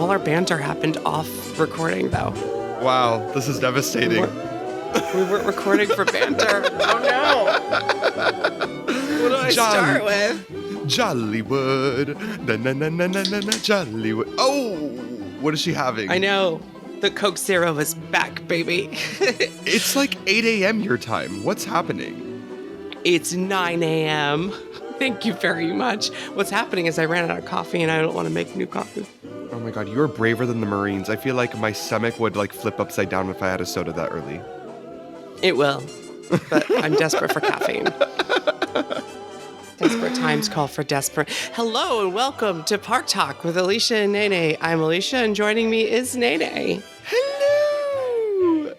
all our banter happened off recording, though. Wow, this is devastating. We weren't recording for banter. Oh, no. What do I start with? Jollywood. Na-na-na-na-na-na, Jollywood. Oh, what is she having? I know. The Coke Zero is back, baby. It's like 8 a.m. your time. What's happening? It's 9 a.m. Thank you very much. What's happening is I ran out of coffee and I don't want to make new coffee. Oh my God, you're braver than the Marines. I feel like my stomach would like flip upside down if I had a soda that early. It will, but I'm desperate for caffeine. Desperate times call for desperate. Hello and welcome to Park Talk with Alicia and Naynay. I'm Alicia and joining me is Naynay. Hello!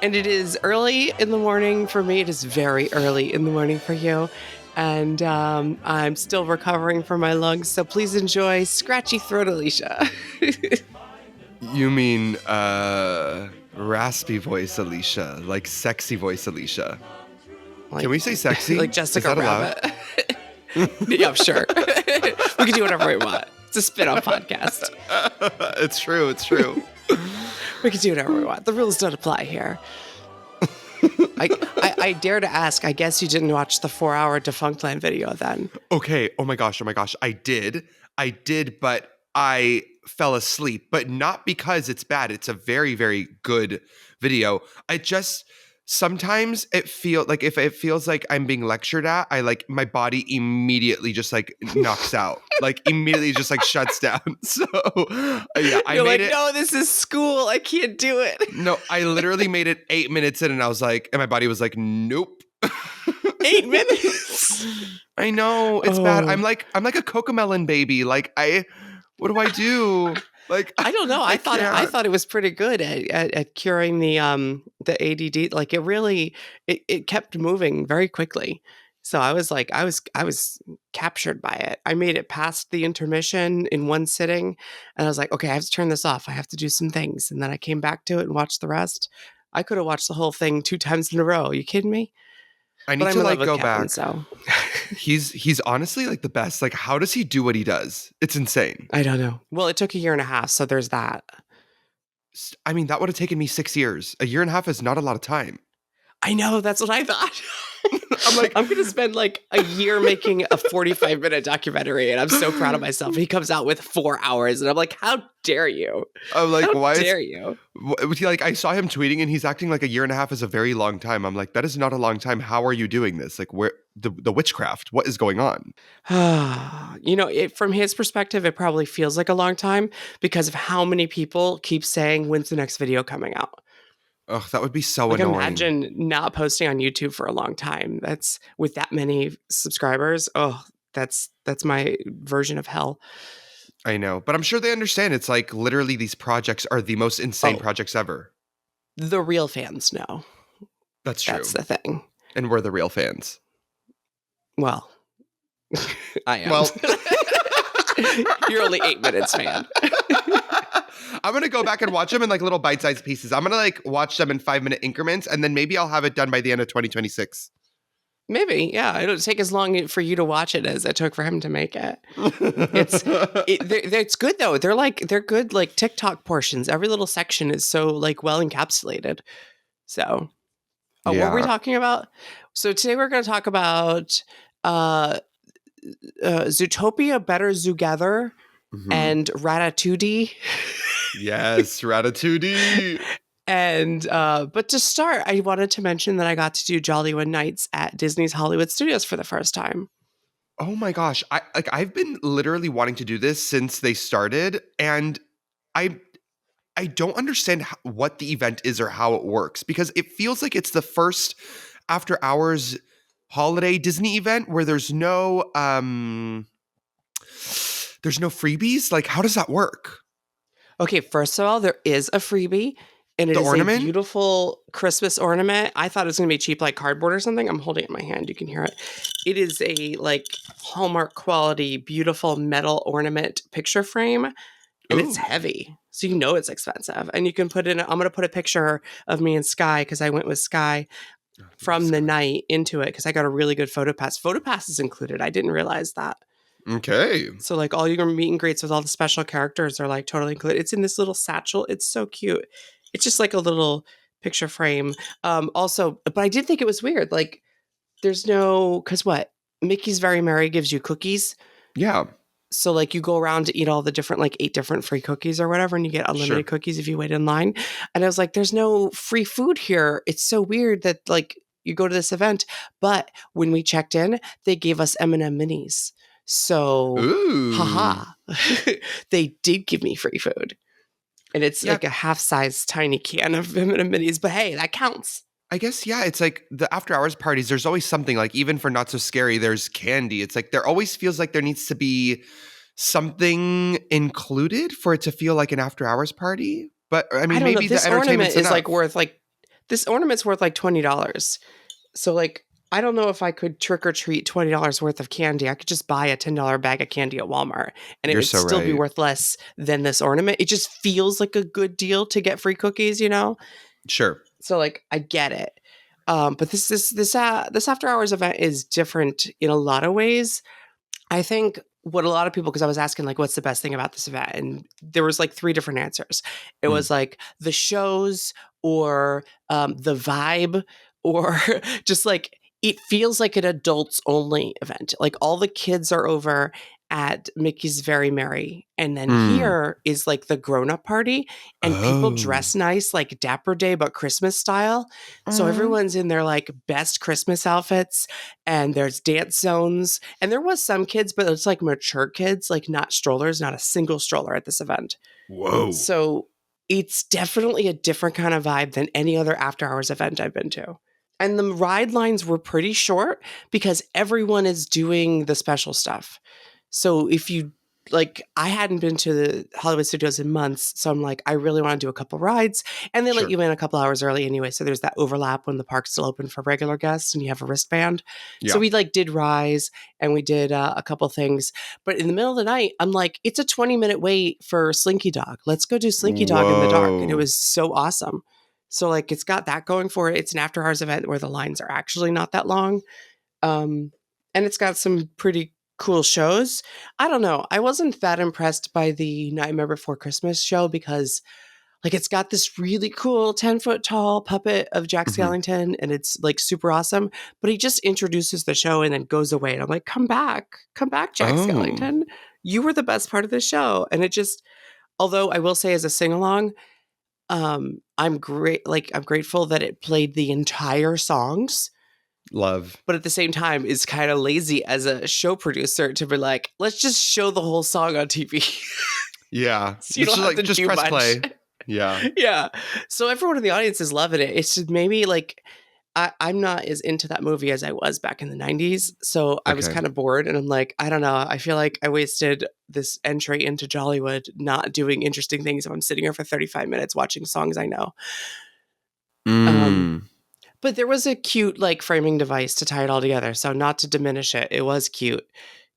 And it is early in the morning for me. It is very early in the morning for you. And I'm still recovering from my lungs, so please enjoy Scratchy Throat Alicia. You mean raspy voice Alicia, like sexy voice Alicia. Like, can we say sexy? Like Jessica Rabbit. Yeah, sure. We can do whatever we want. It's a spinoff podcast. It's true. It's true. We can do whatever we want. The rules don't apply here. I dare to ask, I guess you didn't watch the 4-hour Defunctland video then. Okay. Oh my gosh. I did, but I fell asleep, but not because it's bad. It's a very, very good video. Sometimes it feels like if it feels like I'm being lectured at, I like my body immediately just like knocks out, like immediately just like shuts down. So yeah, You're like, no, this is school. I can't do it. No, I literally made it 8 minutes in and I was like, and my body was like, nope. 8 minutes. I know it's bad. I'm like a Cocomelon baby. Like what do I do? Like I don't know. I thought it was pretty good at curing the ADD. Like it really it kept moving very quickly. So I was captured by it. I made it past the intermission in one sitting, and I was like, okay, I have to turn this off. I have to do some things, and then I came back to it and watched the rest. I could have watched the whole thing 2 times in a row. Are you kidding me? I need to like go Kevin, back. So he's honestly like the best. Like, how does he do what he does? It's insane. I don't know. Well, it took 1.5 years, so there's that. I mean, that would have taken me 6 years. 1.5 years is not a lot of time. I know. That's what I thought. I'm like, I'm going to spend like a year making a 45-minute documentary, and I'm so proud of myself. He comes out with 4 hours, and I'm like, how dare you? I'm like, how dare you? Like, I saw him tweeting, and he's acting like 1.5 years is a very long time. I'm like, that is not a long time. How are you doing this? Like, where the witchcraft? What is going on? From his perspective, it probably feels like a long time because of how many people keep saying, when's the next video coming out? Ugh, that would be so annoying. Imagine not posting on YouTube for a long time. That's with that many subscribers. Oh, that's my version of hell. I know, but I'm sure they understand. It's like literally these projects are the most insane projects ever. The real fans know. That's true. That's the thing. And we're the real fans. Well, I am. Well, you're only 8 minutes fan. I'm going to go back and watch them in like little bite-sized pieces. I'm going to like watch them in 5-minute increments, and then maybe I'll have it done by the end of 2026. Maybe, yeah. It'll take as long for you to watch it as it took for him to make it. It's good though. They're good like TikTok portions. Every little section is so like well encapsulated. So, What were we talking about? So today we're going to talk about Zootopia, Better Zoogether, and Rata-2D. Yes, Rata-2D. And but to start, I wanted to mention that I got to do Jollywood Nights at Disney's Hollywood Studios for the first time. Oh my gosh. I've been literally wanting to do this since they started, and I don't understand what the event is or how it works, because it feels like it's the first after hours holiday Disney event where there's no freebies. Like, how does that work? Okay, first of all, there is a freebie. And it is a beautiful Christmas ornament. I thought it was going to be cheap, like cardboard or something. I'm holding it in my hand. You can hear it. It is a like Hallmark quality, beautiful metal ornament picture frame. And it's heavy. So you know it's expensive. And you can put in, I'm going to put a picture of me and Sky, because I went with Sky from the night into it, because I got a really good photo pass. Photo pass is included. I didn't realize that. Okay. So like all your meet and greets with all the special characters are like totally included. It's in this little satchel. It's so cute. It's just like a little picture frame. Also, but I did think it was weird. Like there's no, cause what? Mickey's Very Merry gives you cookies. Yeah. So like you go around to eat all the different, like 8 different free cookies or whatever, and you get Sure. unlimited cookies if you wait in line. And I was like, there's no free food here. It's so weird that like you go to this event. But when we checked in, they gave us M&M minis. So Ooh. haha, they did give me free food. And it's Yeah. like a half size tiny can of M&M minis. But hey, that counts. I guess, yeah, it's like the after hours parties, there's always something like even for Not So Scary, there's candy. It's like there always feels like there needs to be something included for it to feel like an after hours party. But I I mean, don't know. maybe the This ornament entertainment's is enough. like worth like this ornament's worth like $20. So like I don't know if I could trick or treat $20 worth of candy. I could just buy a $10 bag of candy at Walmart and it You're would so still be right. worth less than this ornament. It just feels like a good deal to get free cookies, you know? Sure. So like I get it. But this after hours event is different in a lot of ways. I think what a lot of people, because I was asking like, what's the best thing about this event? And there was like 3 different answers. It Mm. was like the shows or the vibe or just like, it feels like an adults only event. Like all the kids are over at Mickey's Very Merry. And then Mm. here is like the grown up party and people Oh. dress nice, like Dapper Day, but Christmas style. So Aw. everyone's in their like best Christmas outfits and there's dance zones. And there was some kids, but it's like mature kids, like not strollers, not a single stroller at this event. Whoa. So it's definitely a different kind of vibe than any other after hours event I've been to. And the ride lines were pretty short because everyone is doing the special stuff. So if you like, I hadn't been to the Hollywood Studios in months. So I'm like, I really want to do a couple rides. And they let Sure. you in a couple hours early anyway. So there's that overlap when the park's still open for regular guests and you have a wristband. So Yeah. we like did Rise and we did a couple things. But in the middle of the night, I'm like, it's a 20-minute wait for Slinky Dog. Let's go do Slinky Dog in the dark. And it Whoa. was so awesome. So like it's got that going for it. It's an after hours event where the lines are actually not that long. And it's got some pretty cool shows. I don't know. I wasn't that impressed by the Nightmare Before Christmas show because like it's got this really cool 10-foot tall puppet of Jack Mhm. Skellington and it's like super awesome, but he just introduces the show and then goes away. And I'm like, come back, Jack Oh. Skellington. You were the best part of the show. And it just, although I will say as a sing along, I'm great. Like I'm grateful that it played the entire songs, Love. but at the same time is kind of lazy as a show producer to be like, let's just show the whole song on TV. Yeah. So you It's don't just have like to just do press much. play. Yeah. Yeah. So everyone in the audience is loving it. It's just maybe like I'm not as into that movie as I was back in the 90s. So I was Okay. kind of bored and I'm like, I don't know. I feel like I wasted this entry into Jollywood not doing interesting things if I'm sitting here for 35 minutes watching songs I know. Um, Mm. but there was a cute like framing device to tie it all together. So not to diminish it, it was cute.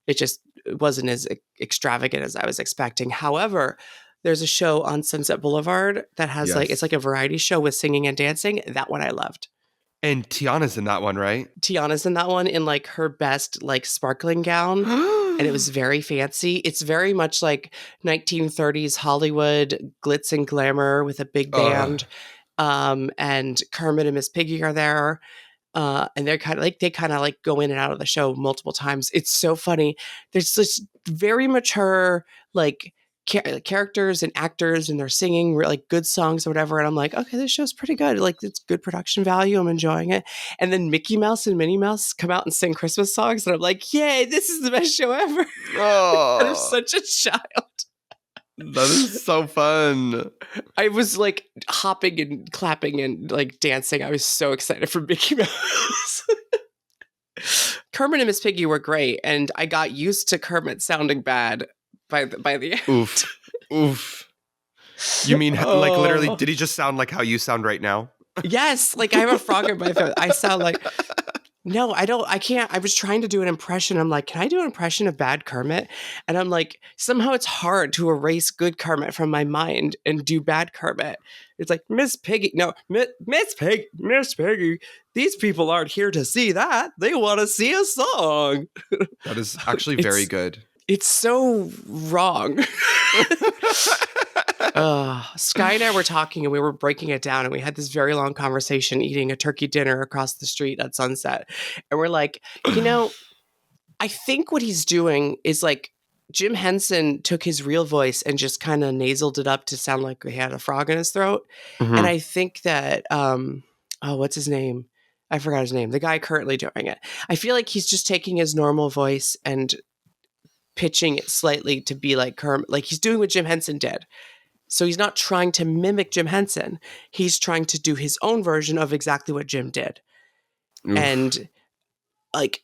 It just wasn't as extravagant as I was expecting. However, there's a show on Sunset Boulevard that has like it's Yes. like a variety show with singing and dancing. That one I loved. And Tiana's in that one, right? Tiana's in that one in like her best like sparkling gown and it was very fancy. It's very much like 1930s Hollywood glitz and glamour with a big Ugh. band. And Kermit and Miss Piggy are there. And they're kind of like they kind of like go in and out of the show multiple times. It's so funny. There's this very mature like characters and actors, and they're singing like good songs or whatever. And I'm like, okay, this show's pretty good. Like it's good production value. I'm enjoying it. And then Mickey Mouse and Minnie Mouse come out and sing Christmas songs, and I'm like, yay, this is the best show ever. And I'm Oh, such a child. that is so fun. I was like hopping and clapping and like dancing. I was so excited for Mickey Mouse. Kermit and Miss Piggy were great, and I got used to Kermit sounding bad by the end. Oof. Oof. You mean like literally, Oh did he just sound like how you sound right now? yes, like I have a frog in my throat. I sound like no, I don't. I can't. I was trying to do an impression. I'm like, can I do an impression of bad Kermit? And I'm like, somehow it's hard to erase good Kermit from my mind and do bad Kermit. It's like Miss Piggy. No, Miss Piggy. These people aren't here to see that. They want to see a song. That is actually very It's good. It's so wrong. Sky and I were talking and we were breaking it down and we had this very long conversation eating a turkey dinner across the street at sunset. And we're like, I think what he's doing is like Jim Henson took his real voice and just kind of nasaled it up to sound like he had a frog in his throat. And Mhm. I think that, what's his name? I forgot his name. The guy currently doing it. I feel like he's just taking his normal voice and pitching it slightly to be like Kermit. Like he's doing what Jim Henson did. So he's not trying to mimic Jim Henson. He's trying to do his own version of exactly what Jim did. Oof. And like,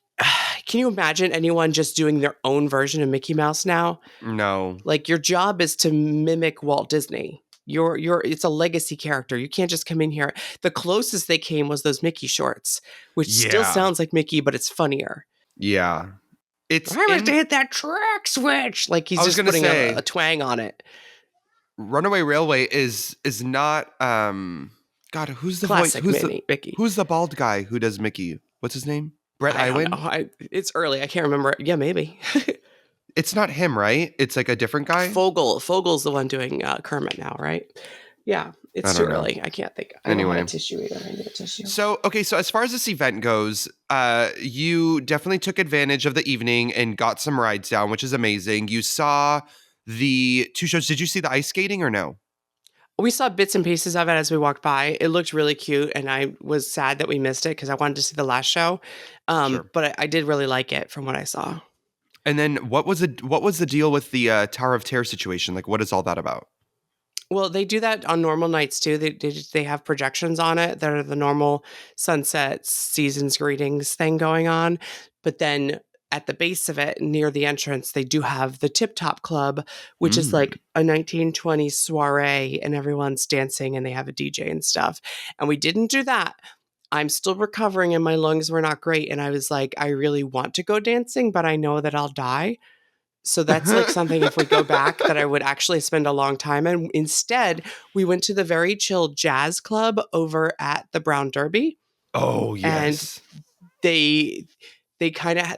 can you imagine anyone just doing their own version of Mickey Mouse now? No. Like your job is to mimic Walt Disney. It's a legacy character. You can't just come in here. The closest they came was those Mickey shorts, which still Yeah. sounds like Mickey, but it's funnier. Yeah. It's I have to hit that track switch. Like he's I was just gonna putting say a twang on it. Runaway Railway is not God, who's the voice? Classic Mickey. Who's the bald guy who does Mickey? What's his name? Brett I don't Iwan? know. It's early. I can't remember. Yeah, maybe. It's not him, right? It's like a different guy? Fogel's the one doing Kermit now, right? Yeah, I it's too don't know. early. I can't think. I don't Anyway. have a tissue either. I need a tissue. So as far as this event goes, you definitely took advantage of the evening and got some rides down, which is amazing. You saw the two shows. Did you see the ice skating or no? We saw bits and pieces of it as we walked by. It looked really cute, and I was sad that we missed it because I wanted to see the last show. Sure. But I did really like it from what I saw. And then what was the deal with the Tower of Terror situation? Like, what is all that about? Well, they do that on normal nights too. They have projections on it that are the normal sunset seasons greetings thing going on. But then at the base of it, near the entrance, they do have the Tip Top Club, which is Mm. like a 1920s soiree, and everyone's dancing and they have a DJ and stuff. And we didn't do that. I'm still recovering and my lungs were not great. And I was like, I really want to go dancing, but I know that I'll die. So that's like something if we go back that I would actually spend a long time in. Instead, we went to the very chill jazz club over at the Brown Derby, Oh, and yes. they they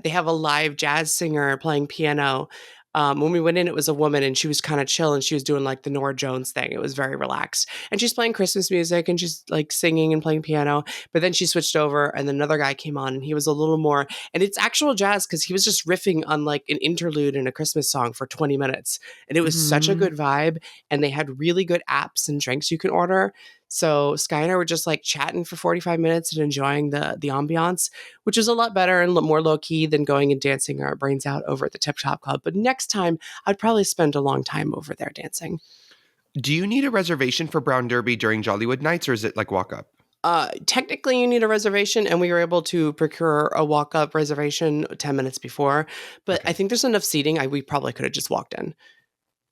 have a live jazz singer playing piano. When we went in, it was a woman and she was kind of chill and she was doing like the Nora Jones thing. It was very relaxed. And she's playing Christmas music and she's like singing and playing piano. But then she switched over and then another guy came on and he was a little more, and it's actual jazz because he was just riffing on like an interlude in a Christmas song for 20 minutes. And it was such a Mhm. good vibe. And they had really good apps and drinks you can order. So Sky and I were just like chatting for 45 minutes and enjoying the ambiance, which is a lot better and more low key than going and dancing our brains out over at the Tip Top Club. But next time, I'd probably spend a long time over there dancing. Do you need a reservation for Brown Derby during Jollywood Nights, or is it like walk up? Technically, you need a reservation, and we were able to procure a walk up reservation 10 minutes before. But I Okay. think there's enough seating. We probably could have just walked in.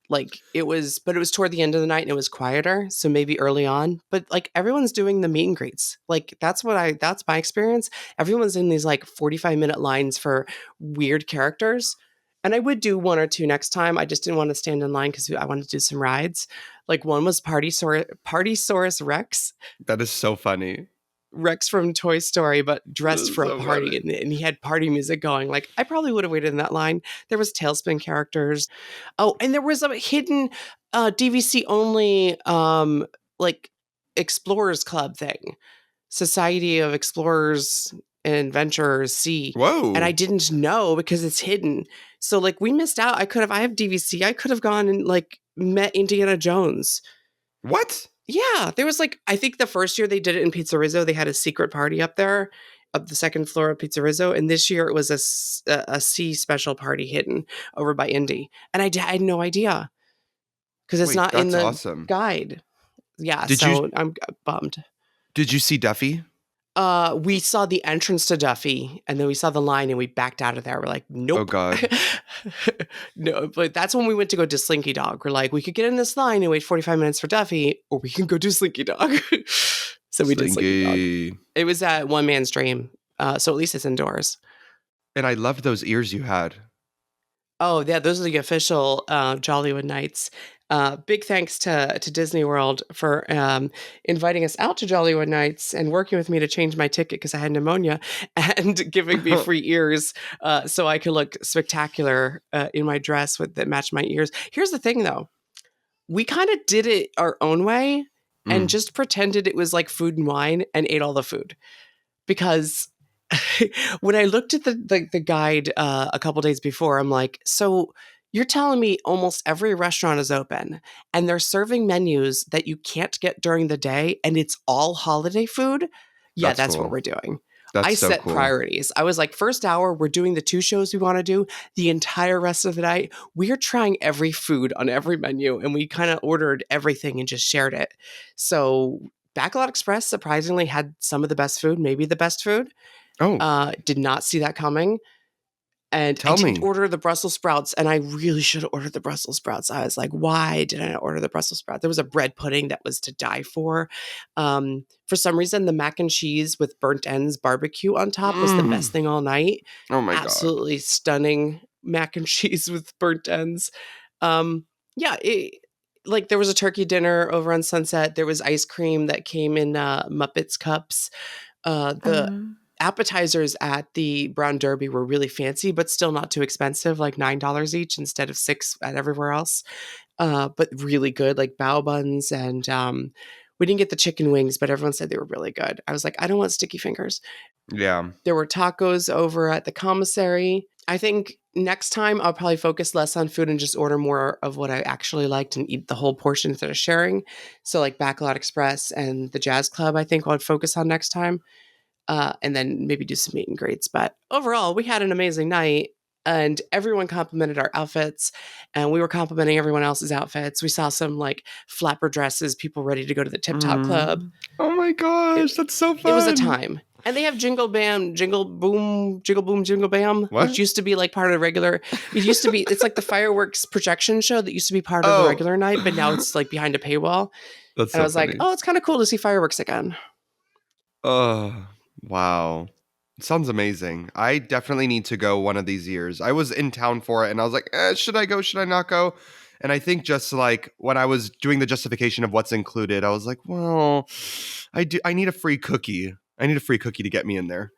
Like but it was toward the end of the night and it was quieter. So maybe early on, but like everyone's doing the meet and greets. Like that's my experience. Everyone's in these like 45-minute lines for weird characters. And I would do one or two next time. I just didn't want to stand in line because I wanted to do some rides. Like one was Partysaurus Rex. That is so funny. Rex from Toy Story, but That dressed is for a so party, funny. and he had party music going. Like I probably would have waited in that line. There was Tailspin characters. Oh, and there was a hidden DVC only like Explorers Club thing, Society of Explorers and Adventurers Sea, and I Whoa. didn't know because it's hidden. So like we missed out. I have DVC. I could have gone and like met Indiana Jones. What? Yeah, there was like I think the first year they did it in Pizza Rizzo, they had a secret party up there, up the second floor of Pizza Rizzo, and this year it was a C special party hidden over by Indy, and I had no idea because it's Wait, not in that's the awesome. guide. Yeah, Did you so I'm bummed. did you see Duffy? We saw the entrance to Duffy, and then we saw the line, and we backed out of there. We're like, Oh nope. God. No, but that's when we went to go to Slinky Dog. We're like, we could get in this line and wait 45 minutes for Duffy, or we can go do Slinky Dog. So we did Slinky Dog. Slinky. It was at One Man's Dream. So at least it's indoors. And I loved those ears you had. Oh, yeah, those are the official Jollywood Nights. Big thanks to Disney World for inviting us out to Jollywood Nights and working with me to change my ticket because I had pneumonia and giving me free ears so I could look spectacular in my dress that matched my ears. Here's the thing, though. We kind of did it our own way and Mm, just pretended it was like food and wine and ate all the food because when I looked at the guide a couple days before, I'm like, so you're telling me almost every restaurant is open and they're serving menus that you can't get during the day and it's all holiday food? Yeah, that's that's what cool. we're doing. That's I so set cool. priorities. I was like, first hour, we're doing the 2 shows we want to do. The entire rest of the night, we are trying every food on every menu, and we kind of ordered everything and just shared it. So, Backlot Express surprisingly had some of the best food, maybe the best food. Oh, Did not see that coming. And I tell didn't me. order the Brussels sprouts, and I really should have ordered the Brussels sprouts. I was like, why did I not order the Brussels sprouts? There was a bread pudding that was to die for. For some reason, the mac and cheese with burnt ends barbecue on top was the Mm, best thing all night. oh my God. Absolutely stunning mac and cheese with burnt ends. Um, yeah, like there was a turkey dinner over on Sunset. There was ice cream that came in Muppets cups. The appetizers at the Brown Derby were really fancy, but still not too expensive, like $9 each instead of 6 at everywhere else. But really good, like bao buns, and we didn't get the chicken wings, but everyone said they were really good. I was like, I don't want sticky fingers. Yeah. There were tacos over at the commissary. I think next time I'll probably focus less on food and just order more of what I actually liked and eat the whole portion instead of sharing. So like Backlot Express and the Jazz Club, I think I'd focus on next time, and then maybe do some meet and greets. But overall, we had an amazing night. And everyone complimented our outfits, and we were complimenting everyone else's outfits. We saw some like flapper dresses, people ready to go to the Tip Top Club. Mm. Oh my It, gosh, that's so it was a fun. time. And they have Jingle Bam, Jingle Boom, Jingle Bam, which What? used to be like part of the regular. It used to be, it's like the fireworks projection show that used to be part of the Oh, regular night, but now it's like behind a paywall. that's And I so was like, funny. oh, it's kind of cool to see fireworks again. Oh, wow. Sounds amazing. I definitely need to go one of these years. I was in town for it and I was like, should I go? Should I not go? And I think just like when I was doing the justification of what's included, I was like, well, I need a free cookie. I need a free cookie to get me in there.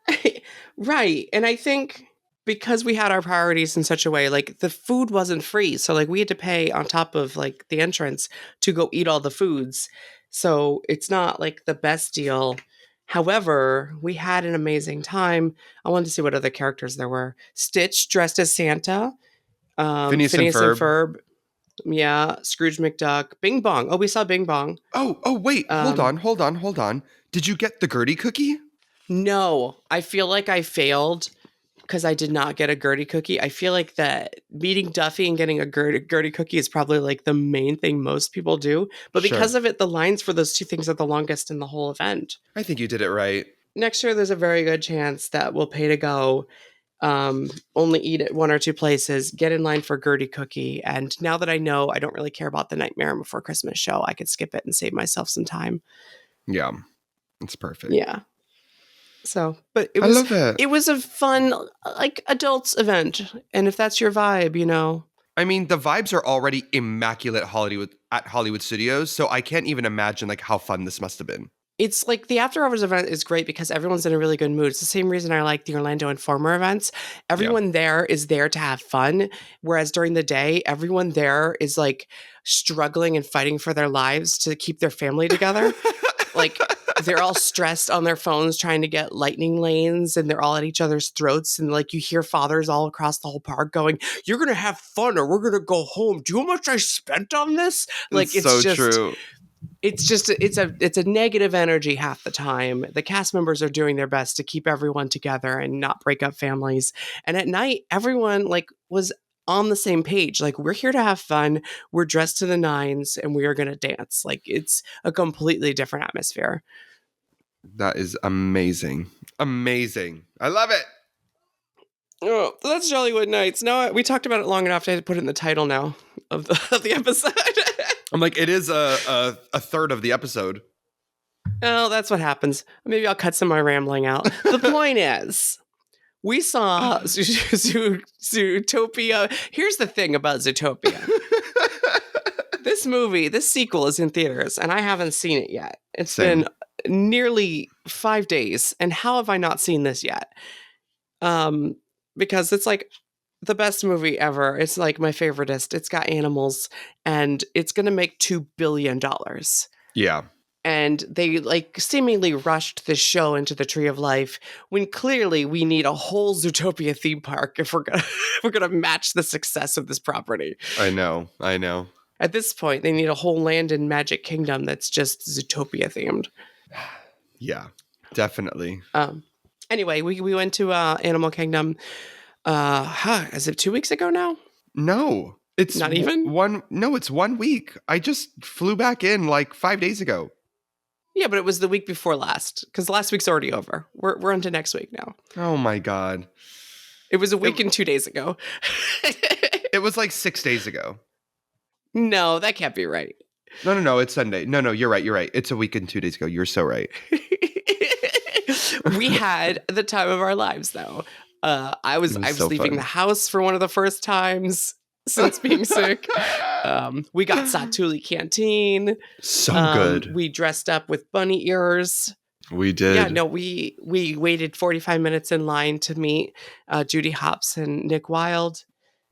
Right. And I think because we had our priorities in such a way, like the food wasn't free. So like we had to pay on top of like the entrance to go eat all the foods. So it's not like the best deal. However, we had an amazing time. I wanted to see what other characters there were. Stitch dressed as Santa, Phineas and Phineas and Ferb. Ferb, yeah, Scrooge McDuck, Bing Bong. Oh, we saw Bing Bong. Oh, wait, Um, hold on. Did you get the Gertie cookie? no, I feel like I failed because I did not get a Gertie cookie. I feel like that meeting Duffy and getting a Gertie cookie is probably like the main thing most people do. But because Sure. of it, the lines for those two things are the longest in the whole event. I think you did it right. Next year, there's a very good chance that we'll pay to go, only eat at one or two places, get in line for Gertie cookie. And now that I know I don't really care about the Nightmare Before Christmas show, I could skip it and save myself some time. Yeah, it's perfect. Yeah. So, but I love it. it was a fun like adults event, and if that's your vibe, I mean, the vibes are already immaculate Hollywood at Hollywood Studios, so I can't even imagine like how fun this must have been. it's like the after hours event is great because everyone's in a really good mood. It's the same reason I like the Orlando Informer events. Yeah. Everyone there is there to have fun, whereas during the day, everyone there is like struggling and fighting for their lives to keep their family together. Like they're all stressed on their phones trying to get lightning lanes and they're all at each other's throats. And like you hear fathers all across the whole park going, "You're going to have fun or we're going to go home. Do you know how much I spent on this?" It's Like so true. it's a negative energy half the time. The cast members are doing their best to keep everyone together and not break up families. And at night, everyone like was on the same page. Like we're here to have fun. We're dressed to the nines and we are going to dance. Like it's a completely different atmosphere. That is amazing. Amazing. I love it. Oh, that's Jollywood Nights. No, we talked about it long enough to put it in the title now of the episode. I'm like, it is a third of the episode. Oh, that's what happens. Maybe I'll cut some of my rambling out. The point is, we saw Zootopia. Here's the thing about Zootopia. this sequel is in theaters, and I haven't seen it yet. It's been Same. nearly 5 days, and how have I not seen this yet? Um, because it's like the best movie ever. It's like my favoriteest. It's got animals, and it's gonna make $2 billion. Yeah. And they like seemingly rushed this show into the Tree of Life when clearly we need a whole Zootopia theme park if we're gonna if we're gonna match the success of this property. I know. I know. At this point, they need a whole land and magic kingdom that's just Zootopia themed. Yeah. Definitely. Um, anyway, we went to Animal Kingdom. Is it 2 weeks ago now? No. It's Not even? one. No, it's 1 week. I just flew back in like 5 days ago. Yeah, but it was the week before last because last week's already over. We're into next week now. Oh my God. It was a week and 2 days ago. It was like 6 days ago. No, that can't be right. No. It's Sunday. No. You're right. You're right. It's a week and 2 days ago. You're so right. We had the time of our lives, though. I was so leaving fun. the house for one of the first times since being sick. We got Ratatouille canteen. So good. We dressed up with bunny ears. We did. Yeah, no, we waited 45 minutes in line to meet Judy Hopps and Nick Wilde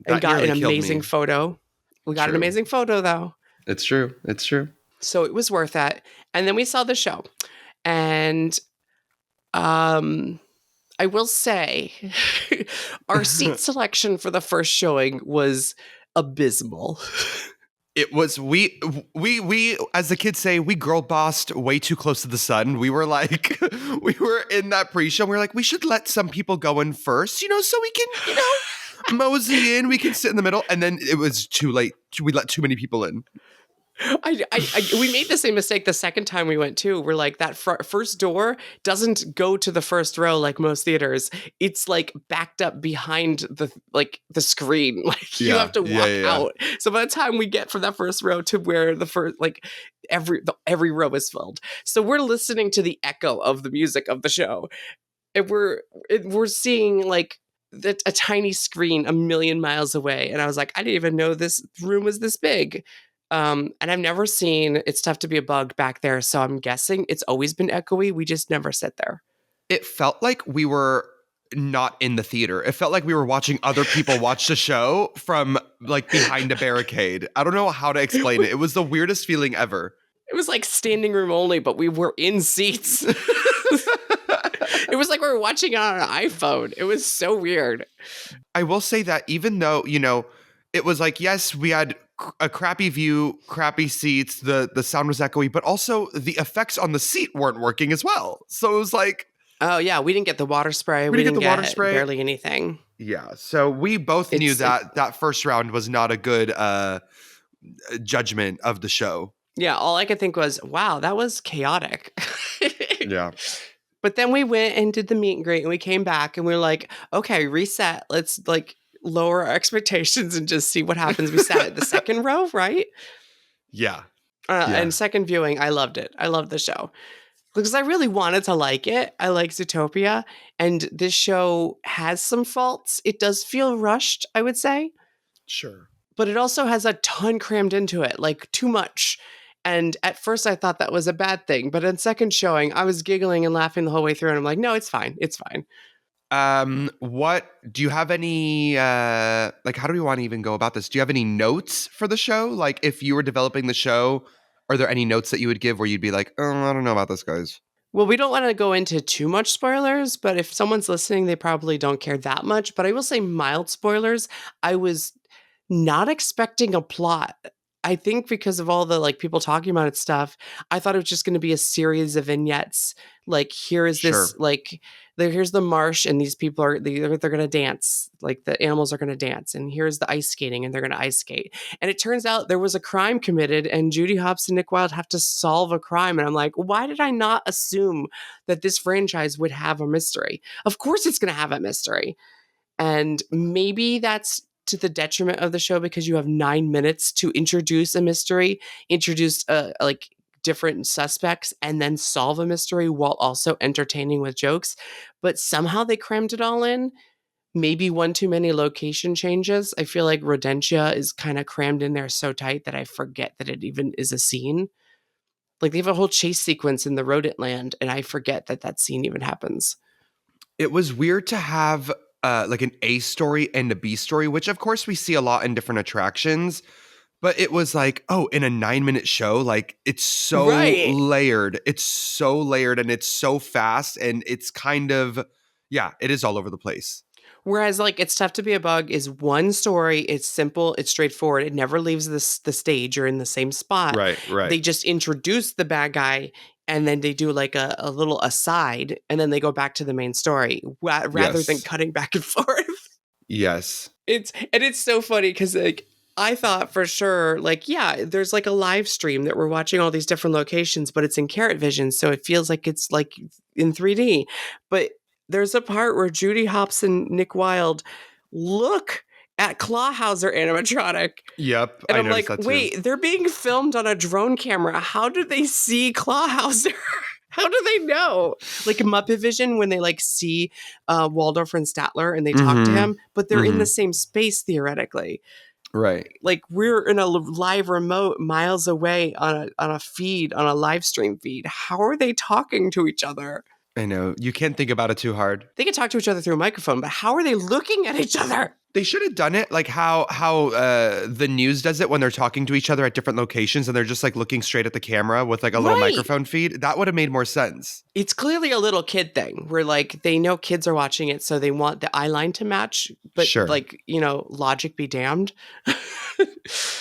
and That got an nearly killed amazing me. photo. We got an True. amazing photo, though. It's true. It's true. So it was worth it. And then we saw the show. And I will say our seat selection for the first showing was abysmal. It was we as the kids say, we girl bossed way too close to the sun. We were like we were in that pre-show. We were like, we should let some people go in first, so we can, mosey in. We can sit in the middle. And then it was too late. We let too many people in. We made the same mistake the second time we went too. We're like that first door doesn't go to the first row like most theaters. It's like backed up behind the screen. Like you have to walk out. So by the time we get from that first row to where the first every row is filled, so we're listening to the echo of the music of the show, and we're seeing like a tiny screen a million miles away. And I was like, I didn't even know this room was this big. And I've never seen It's Tough to Be a Bug back there, so I'm guessing it's always been echoey. We just never sit there. It felt like we were not in the theater. It felt like we were watching other people watch the show from like behind a barricade. I don't know how to explain it. It was the weirdest feeling ever. It was like standing room only, but we were in seats. It was like we were watching it on an iPhone. It was so weird. I will say that even though, it was like, yes, we had a crappy view, crappy seats, the sound was echoey, but also the effects on the seat weren't working as well. So it was like, oh yeah, we didn't get the water spray. We didn't get the water spray. Barely anything. Yeah, so we both knew that first round was not a good judgment of the show. Yeah, all I could think was, wow, that was chaotic. Yeah. But then we went and did the meet and greet, and we came back and we were like, okay, reset. Let's lower our expectations and just see what happens. We sat at the second row, right? Yeah. And second viewing, I loved it. I loved the show because I really wanted to like it. I like Zootopia, and this show has some faults. It does feel rushed, I would say. Sure. But it also has a ton crammed into it, like too much. And at first I thought that was a bad thing, but in second showing, I was giggling and laughing the whole way through, and I'm like, no, it's fine. It's fine. What do you have any how do we want to even go about this? Do you have any notes for the show? Like if you were developing the show, are there any notes that you would give where you'd be like, oh, I don't know about this, guys? Well, we don't want to go into too much spoilers, but if someone's listening, they probably don't care that much. But I will say mild spoilers. I was not expecting a plot. I think because of all the people talking about it stuff, I thought it was just going to be a series of vignettes. Like here is this, here's the marsh, and these people they're going to dance. Like the animals are going to dance, and here's the ice skating, and they're going to ice skate. And it turns out there was a crime committed, and Judy Hopps and Nick Wilde have to solve a crime. And I'm like, why did I not assume that this franchise would have a mystery? Of course, it's going to have a mystery, and maybe that's to the detriment of the show because you have 9 minutes to introduce a mystery, introduce different suspects, and then solve a mystery while also entertaining with jokes. But somehow they crammed it all in. maybe one too many location changes. I feel like Rodentia is kind of crammed in there so tight that I forget that it even is a scene. Like they have a whole chase sequence in the rodent land, and I forget that that scene even happens. It was weird to have like an A story and a B story, which of course we see a lot in different attractions. But it was like, oh, in a 9-minute show, like it's so Right. layered. It's so layered and it's so fast. And it's kind of, yeah, it is all over the place. Whereas, like, It's Tough to Be a Bug is one story. It's simple. It's straightforward. It never leaves the stage or in the same spot. Right, They right. just introduce the bad guy, and then they do like a little aside, and then they go back to the main story rather than Yes. cutting back and forth. Yes. It's so funny because like I thought for sure like yeah there's like a live stream that we're watching all these different locations, but it's in Carrot Vision, so it feels like it's like in 3D. But there's a part where Judy Hopps and Nick Wilde look at Clawhauser animatronic, Yep. and I I'm noticed like, that too. wait, they're being filmed on a drone camera. How do they see Clawhauser? How do they know? Like Muppet Vision, when they like see Waldorf and Statler and they talk to Mm him, but ththey're hmm. in Mm the hmm. same space theoretically. Right. Like we're in a live remote miles away on a feed, on a live stream feed. How are they talking to each other? I know. You can't think about it too hard. They can talk to each other through a microphone, but how are they looking at each other? They should have done it like how the news does it when they're talking to each other at different locations and they're just like looking straight at the camera with like a little Right. microphone feed. That would have made more sense. It's clearly a little kid thing where like they know kids are watching it, so they want the eye line to match, but Sure. like, logic be damned.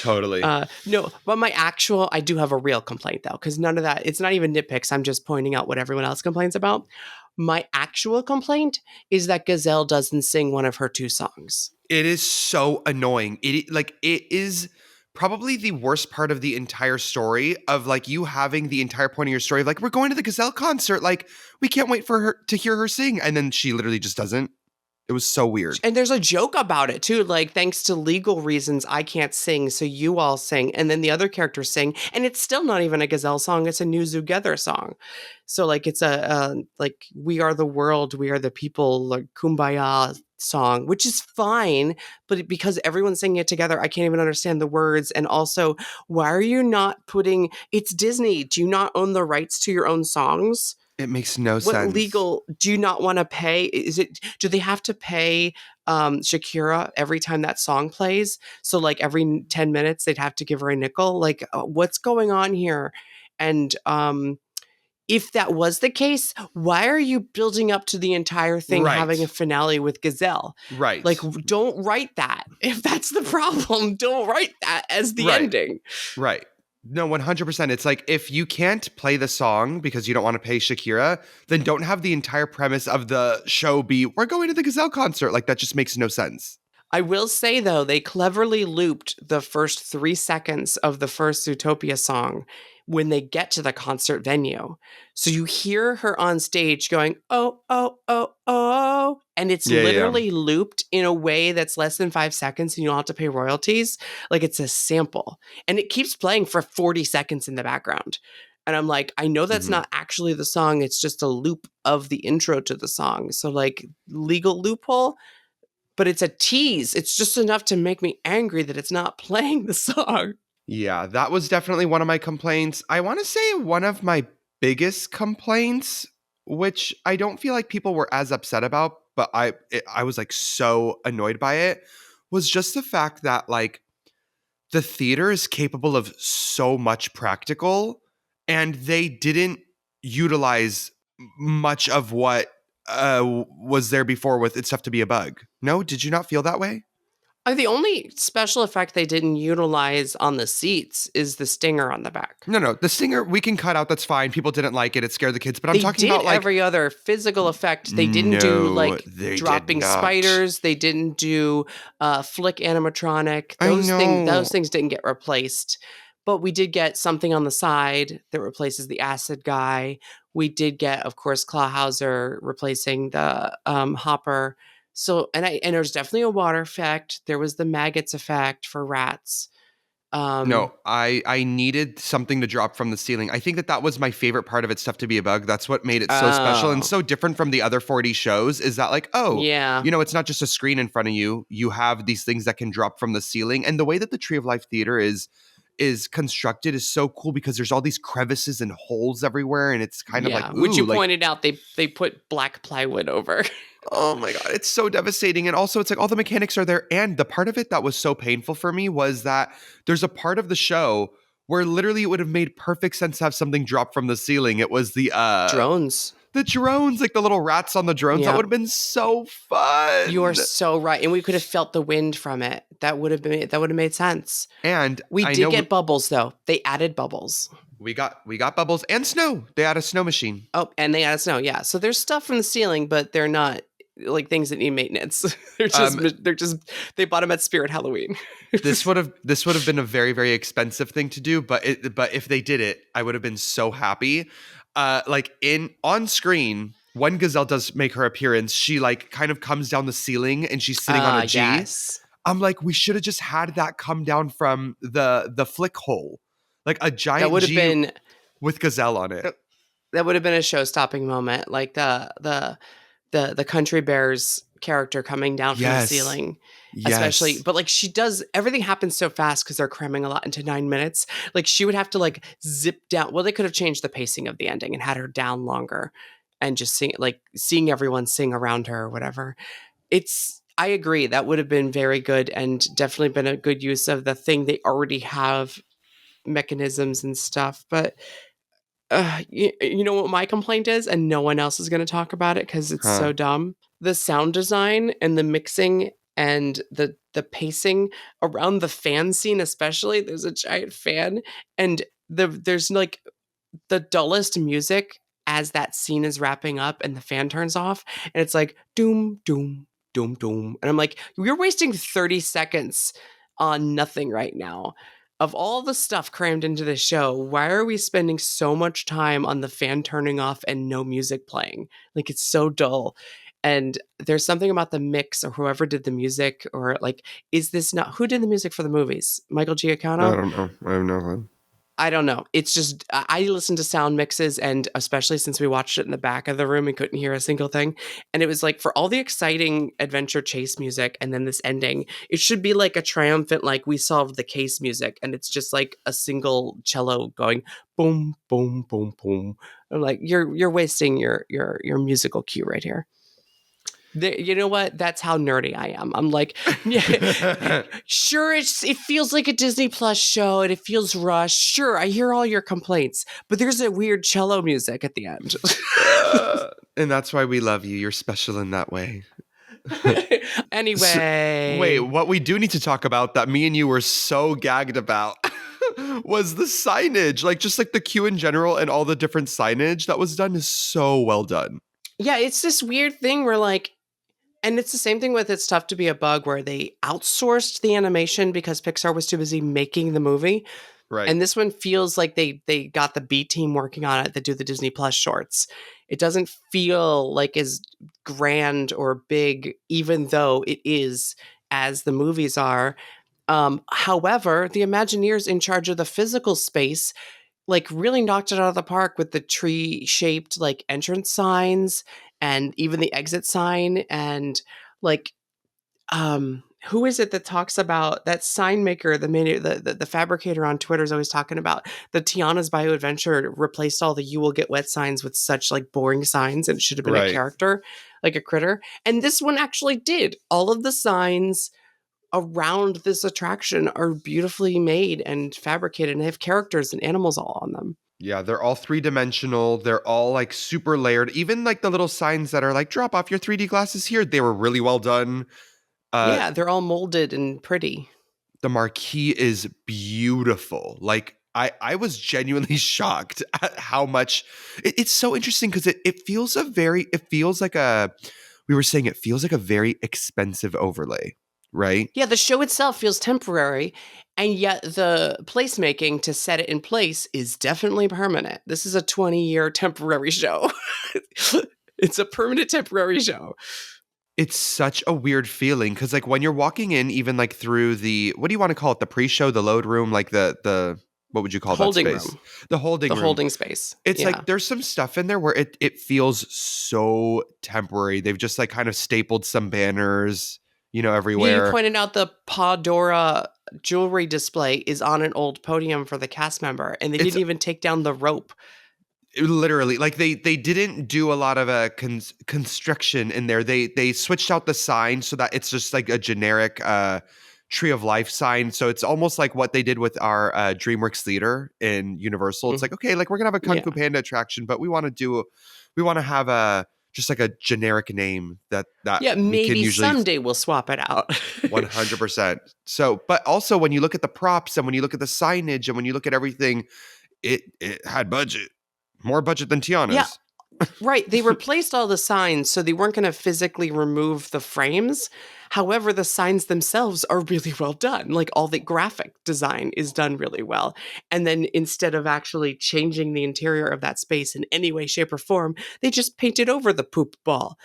Totally. No, but I do have a real complaint though, because none of that, it's not even nitpicks. I'm just pointing out what everyone else complains about. My actual complaint is that Gazelle doesn't sing one of her two songs. It is so annoying. It is probably the worst part of the entire story of like you having the entire point of your story of like we're going to the Gazelle concert, like we can't wait for her to hear her sing, and then she literally just doesn't. It was so weird. And there's a joke about it too, like thanks to legal reasons I can't sing, so you all sing, and then the other characters sing, and it's still not even a Gazelle song; it's a new Zoogether song. So like it's a like "We Are the World, We Are the People" like Kumbaya song, which is fine, but because everyone's singing it together, I can't even understand the words. And also, why are you not putting? It's Disney. Do you not own the rights to your own songs? It makes no What sense. legal do you not want to pay? Do they have to pay Shakira every time that song plays? So like every 10 minutes they'd have to give her a nickel? Like what's going on here? And if that was the case, why are you building up to the entire thing having a Right. finale with Gazelle? Like Right. don't write that. If that's the problem, don't write that as the Right. ending. Right. No, 100%. It's like if you can't play the song because you don't want to pay Shakira, then don't have the entire premise of the show be we're going to the Gazelle concert. Like that just makes no sense. I will say though, they cleverly looped the first 3 seconds of the first Zootopia song when they get to the concert venue. So you hear her on stage going, oh, oh, oh, oh, and it's Yeah, yeah, yeah. literally looped in a way that's less than 5 seconds and you don't have to pay royalties. Like it's a sample. And it keeps playing for 40 seconds in the background. And I'm like, I know that's Mhm. not actually the song, it's just a loop of the intro to the song. So like legal loophole, but it's a tease. It's just enough to make me angry that it's not playing the song. Yeah, that was definitely one of my complaints. I want to say one of my biggest complaints, which I don't feel like people were as upset about, but I was like so annoyed by it, was just the fact that like the theater is capable of so much practical and they didn't utilize much of what was there before with It's Tough to Be a Bug. No, did you not feel that way? The only special effect they didn't utilize on the seats is the stinger on the back. No, no, the singer we can cut out. That's fine. People didn't like it. It scared the kids. But I'm They talking did about like, every other physical effect. They didn't do no, like they did dropping not. spiders. They didn't do flick animatronic. I Those know. things didn't get replaced. But we did get something on the side that replaces the acid guy. We did get, of course, Clawhauser replacing the Hopper. So and there's definitely a water effect. There was the maggots effect for rats. Um, No, I needed something to drop from the ceiling. I think that that was my favorite part of It's Tough to Be a Bug. That's what made it so special and oh, so different from the other 40 shows is that like, oh, yeah, it's not just a screen in front of you. You have these things that can drop from the ceiling. And the way that the Tree of Life Theater is constructed is so cool because there's all these crevices and holes everywhere and it's kind of like, yeah. Which ooh, you like pointed out, they put black plywood over. oh my God, it's so devastating. And also, it's like all the mechanics are there. And the part of it that was so painful for me was that there's a part of the show where literally it would have made perfect sense to have something drop from the ceiling. It was Drones. the drones, like the little rats on the drones. That Yeah. would have been so You are fun. so right. And we could have felt the wind from it. That would have made sense. And We I did know get bubbles though. They added bubbles. we got bubbles and snow. They had a snow machine. Oh, and they added snow. Yeah. So there's stuff from the ceiling, but they're not like things that need maintenance. Um, they're just they bought them at Spirit Halloween. this would have been a very very expensive thing to do, but if they did it, I would have been so happy. Like in on screen, when Gazelle does make her appearance, she like kind of comes down the ceiling and she's sitting on a G. Yes. I'm like, we should have just had that come down from the flick hole, like a That giant would have G been with Gazelle on it. that would have been a show-stopping moment, like the Country Bears character coming down from the Yes, ceiling, especially. yes. But like she does, everything happens so fast because they're cramming a lot into 9 minutes. Like she would have to like zip down. Well, they could have changed the pacing of the ending and had her down longer, and just sing like seeing everyone sing around her or whatever. I agree that would have been very good and definitely been a good use of the thing they already have mechanisms and stuff, but you know what my complaint is, and no one else is going to talk about it because it's Huh. so dumb. The sound design and the mixing and the pacing around the fan scene, especially. There's a giant fan, and there's like the dullest music as that scene is wrapping up and the fan turns off, and it's like doom doom doom doom, and I'm like, you're wasting 30 seconds on nothing right now. Of all the stuff crammed into the show, why are we spending so much time on the fan turning off and no music playing? Like it's so dull. And there's something about the mix or whoever did the music, or like, is this not who did the music for the movies? Michael I Giacchino? don't know. I have no clue. I don't know. It's just I listen to sound mixes, and especially since we watched it in the back of the room and couldn't hear a single thing, and it was like for all the exciting adventure chase music, and then this ending, it should be like a triumphant, like we solved the case music, and it's just like a single cello going boom, boom, boom, boom. I'm like, you're wasting your musical cue right here. You know what? That's how nerdy I am. I'm like, yeah, sure, it feels like a Disney Plus show and it feels rushed. Sure, I hear all your complaints, but there's a weird cello music at the end. And that's why we love you. You're special in that way. So, wait, Anyway, what we do need to talk about that me and you were so gagged about was the signage. Like, just like the queue in general and all the different signage that was done is so well done. yeah, it's this weird thing where like, and it's the same thing with It's Tough to Be a Bug, where they outsourced the animation because Pixar was too busy making the movie. Right. And this one feels like they got the B team working on it that do the Disney Plus shorts. It doesn't feel like as grand or big, even though it is, as the movies are. However, the Imagineers in charge of the physical space like really knocked it out of the park with the tree shaped like entrance signs and even the exit sign, and like who is it that talks about that sign maker, the fabricator on Twitter is always talking about the Tiana's Bio Adventure replaced all the "you will get wet" signs with such like boring signs, and it should have been a Right. character, like a critter. And this one actually did. All of the signs around this attraction are beautifully made and fabricated, and they have characters and animals all on them. Yeah, they're all three-dimensional. They're all like super layered. Even like the little signs that are like drop off your 3D glasses here, they were really well done. Uh Yeah, they're all molded and pretty. the marquee is beautiful. Like I was genuinely shocked at how much it's so interesting because it feels it feels like a we were saying it feels like a very expensive overlay, right? Yeah, the show itself feels temporary, and yet the placemaking to set it in place is definitely permanent. This is a 20-year temporary show. It's a permanent temporary show. It's such a weird feeling because like when you're walking in, even like through the what do you want to call it? The pre-show, the load room, like the what would you call that Holding space? room, The holding the room. holding space. It's Yeah. like there's some stuff in there where it feels so temporary. They've just like kind of stapled some banners, Yeah, you everywhere. pointed out the Pandora jewelry display is on an old podium for the cast member, and they It's didn't even take down the rope. literally like they didn't do a lot of a construction in there. They switched out the sign so that it's just like a generic tree of life sign. So it's almost like what they did with our DreamWorks theater in Universal. It's Mhm. like, okay, like we're gonna have a Kung Yeah. Fu Panda attraction, but we want to have a just like a generic name that Yeah, we can maybe usually someday we'll swap it out. 100%. So, but also when you look at the props and when you look at the signage and when you look at everything, it had budget, more budget than Yeah, Tiana's. right. They replaced all the signs, so they weren't going to physically remove the frames. However, the signs themselves are really well done. Like all the graphic design is done really well. And then instead of actually changing the interior of that space in any way, shape, or form, they just painted over the poop ball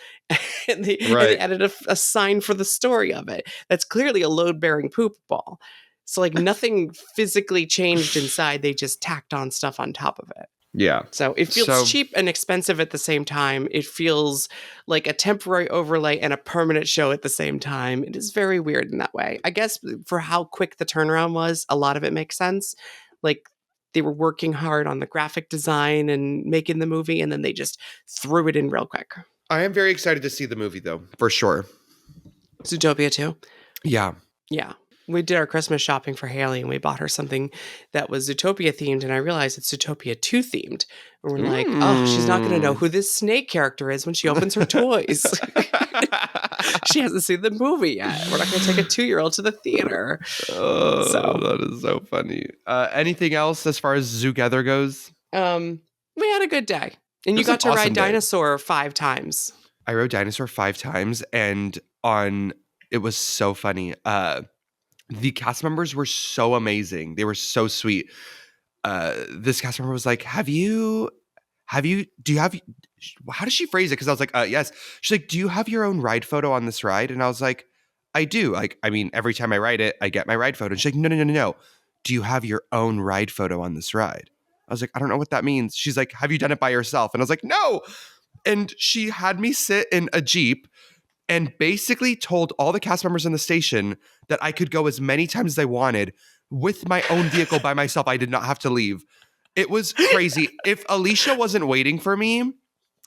and they Right. added a sign for the story of it. That's clearly a load bearing poop ball. So, like, nothing physically changed inside. They just tacked on stuff on top of it. Yeah. So it feels So cheap and expensive at the same time. It feels like a temporary overlay and a permanent show at the same time. It is very weird in that way. I guess for how quick the turnaround was, a lot of it makes sense. Like they were working hard on the graphic design and making the movie, and then they just threw it in real quick. I am very excited to see the movie though, for sure. Zootopia 2. Yeah. Yeah. We did our Christmas shopping for Haley and we bought her something that was Zootopia themed. And I realized it's Zootopia 2 themed. And we're like, oh, she's not going to know Mm. who this snake character is when she opens her toys. She hasn't seen the movie yet. We're not going to take a 2-year-old to the theater. Oh, So, that is so funny. Anything else as far as Zoogether goes? we had a good day. And It you was an got to awesome ride day. Dinosaur 5 times. I rode Dinosaur 5 times, and it was so funny. The cast members were so amazing. They were so sweet. This cast member was like, do you have, how does she phrase it? Because I was like, yes. She's like, do you have your own ride photo on this ride? And I was like, I do. Like, I mean, every time I ride it, I get my ride photo. And she's like, no, no, no, no, no. Do you have your own ride photo on this ride? I was like, I don't know what that means. She's like, have you done it by yourself? And I was like, no. And she had me sit in a Jeep and basically told all the cast members in the station that I could go as many times as I wanted with my own vehicle by myself. I did not have to leave. It was crazy. If Alicia wasn't waiting for me,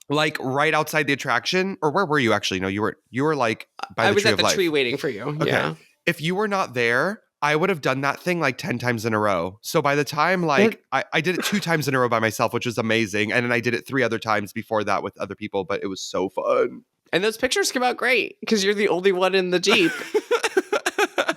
like right outside the attraction, or where were you actually? No, you were like by I the was Tree at of the Life. tree waiting for you. Okay. Yeah. If you were not there, I would have done that thing like 10 times in a row. So by the time like I did it 2 times in a row by myself, which was amazing. And then I did it 3 other times before that with other people, but it was so fun. And those pictures come out great because you're the only one in the Jeep.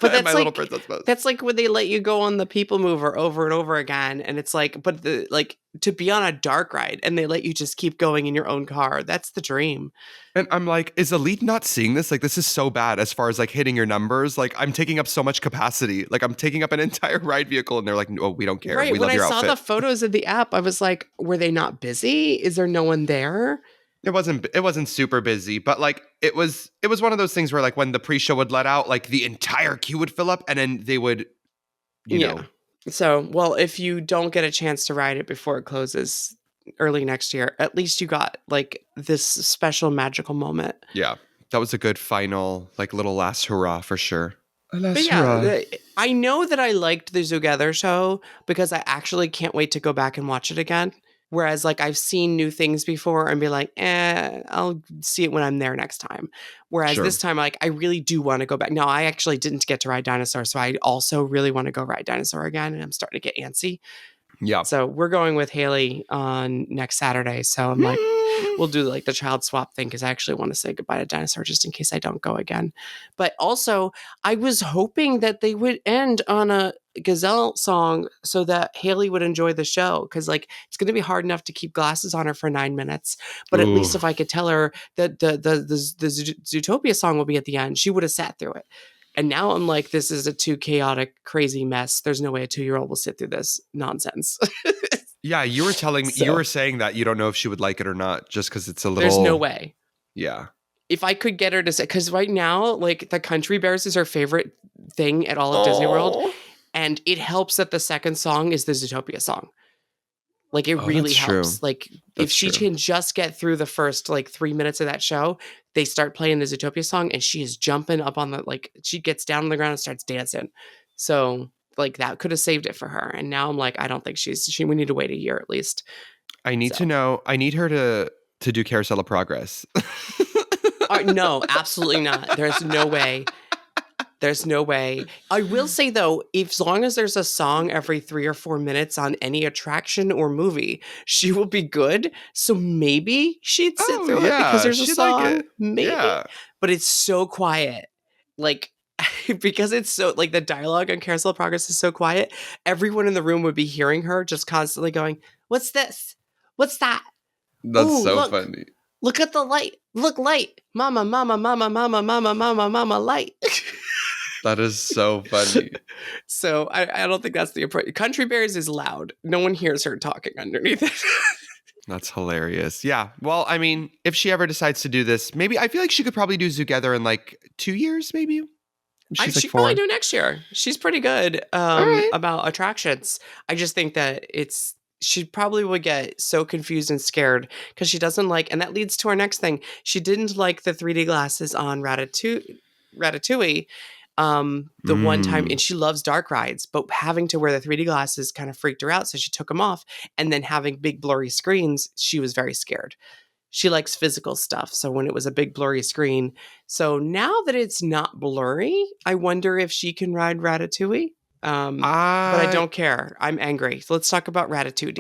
But that's my like little princess pose. that's like when they let you go on the People Mover over and over again, and it's like, but to be on a dark ride, and they let you just keep going in your own car. That's the dream. And I'm like, is Elite not seeing this? Like, this is so bad as far as like hitting your numbers. Like, I'm taking up so much capacity. Like, I'm taking up an entire ride vehicle, and they're like, no, we don't care. Right. We When love I your saw outfit. the photos of the app, I was like, were they not busy? Is there no one there? It wasn't super busy, but like it was one of those things where like when the pre-show would let out, like the entire queue would fill up and then they would, you know. So, well, if you don't get a chance to ride it before it closes early next year, at least you got like this special magical moment. Yeah. That was a good final, like little last hurrah for sure. But yeah, I know that I liked the Zoogether show because I actually can't wait to go back and watch it again. Whereas, like, I've seen new things before and be like, I'll see it when I'm there next time. Whereas Sure. this time, like, I really do want to go back. Now, I actually didn't get to ride Dinosaur, so I also really want to go ride Dinosaur again, and I'm starting to get antsy. Yeah. So we're going with Haley on next Saturday. So I'm like, we'll do like the child swap thing because I actually want to say goodbye to Dinosaur just in case I don't go again. But also, I was hoping that they would end on a Gazelle song so that Haley would enjoy the show because like it's going to be hard enough to keep glasses on her for 9 minutes. But at least if I could tell her that the Zootopia song will be at the end, she would have sat through it. And now I'm like, this is a too chaotic, crazy mess. There's no way a 2-year-old will sit through this nonsense. Yeah, you were telling me, So- you were saying that you don't know if she would like it or not just because it's a little. There's no way. Yeah. if I could get her to say, because right now, like the Country Bears is her favorite thing at all of Disney World, Oh. and it helps that the second song is the Zootopia song. Like it Oh, really that's true. helps. Like if That's she true. can just get through the first like 3 minutes of that show, they start playing the Zootopia song, and she is jumping up on the like she gets down on the ground and starts dancing. So like that could have saved it for her. And now I'm like, I don't think she. We need to wait a year at least. I need to So. know. I need her to do Carousel of Progress. No, absolutely not. There's no way. There's no way. I will say though, if as long as there's a song every 3 or 4 minutes on any attraction or movie, she will be good. So maybe she'd sit Oh through it because yeah, there's a she'd like song. it. Maybe, Yeah, but it's so quiet. Like because it's so like the dialogue on Carousel of Progress is so quiet. Everyone in the room would be hearing her just constantly going, "What's this? What's that? that's Oh, so look! funny. Look at the light! Look, light! Mama, mama, mama, mama, mama, mama, mama, light!" That is so funny. So I don't think that's the approach. Country Bears is loud. No one hears her talking underneath it. That's hilarious. Yeah. Well, I mean, if she ever decides to do this, maybe I feel like she could probably do Zoogether in like 2 years, maybe. She's like She probably 4. do next year. She's pretty good All right. about attractions. I just think that she probably would get so confused and scared because she doesn't like, and that leads to our next thing. She didn't like the 3D glasses on Ratatouille. The one time, Mm. and she loves dark rides, but having to wear the 3D glasses kind of freaked her out. So she took them off. And then having big blurry screens, she was very scared. She likes physical stuff. So when it was a big blurry screen. So now that it's not blurry, I wonder if she can ride Ratatouille. But I I don't care. I'm angry. So let's talk about Ratatouille.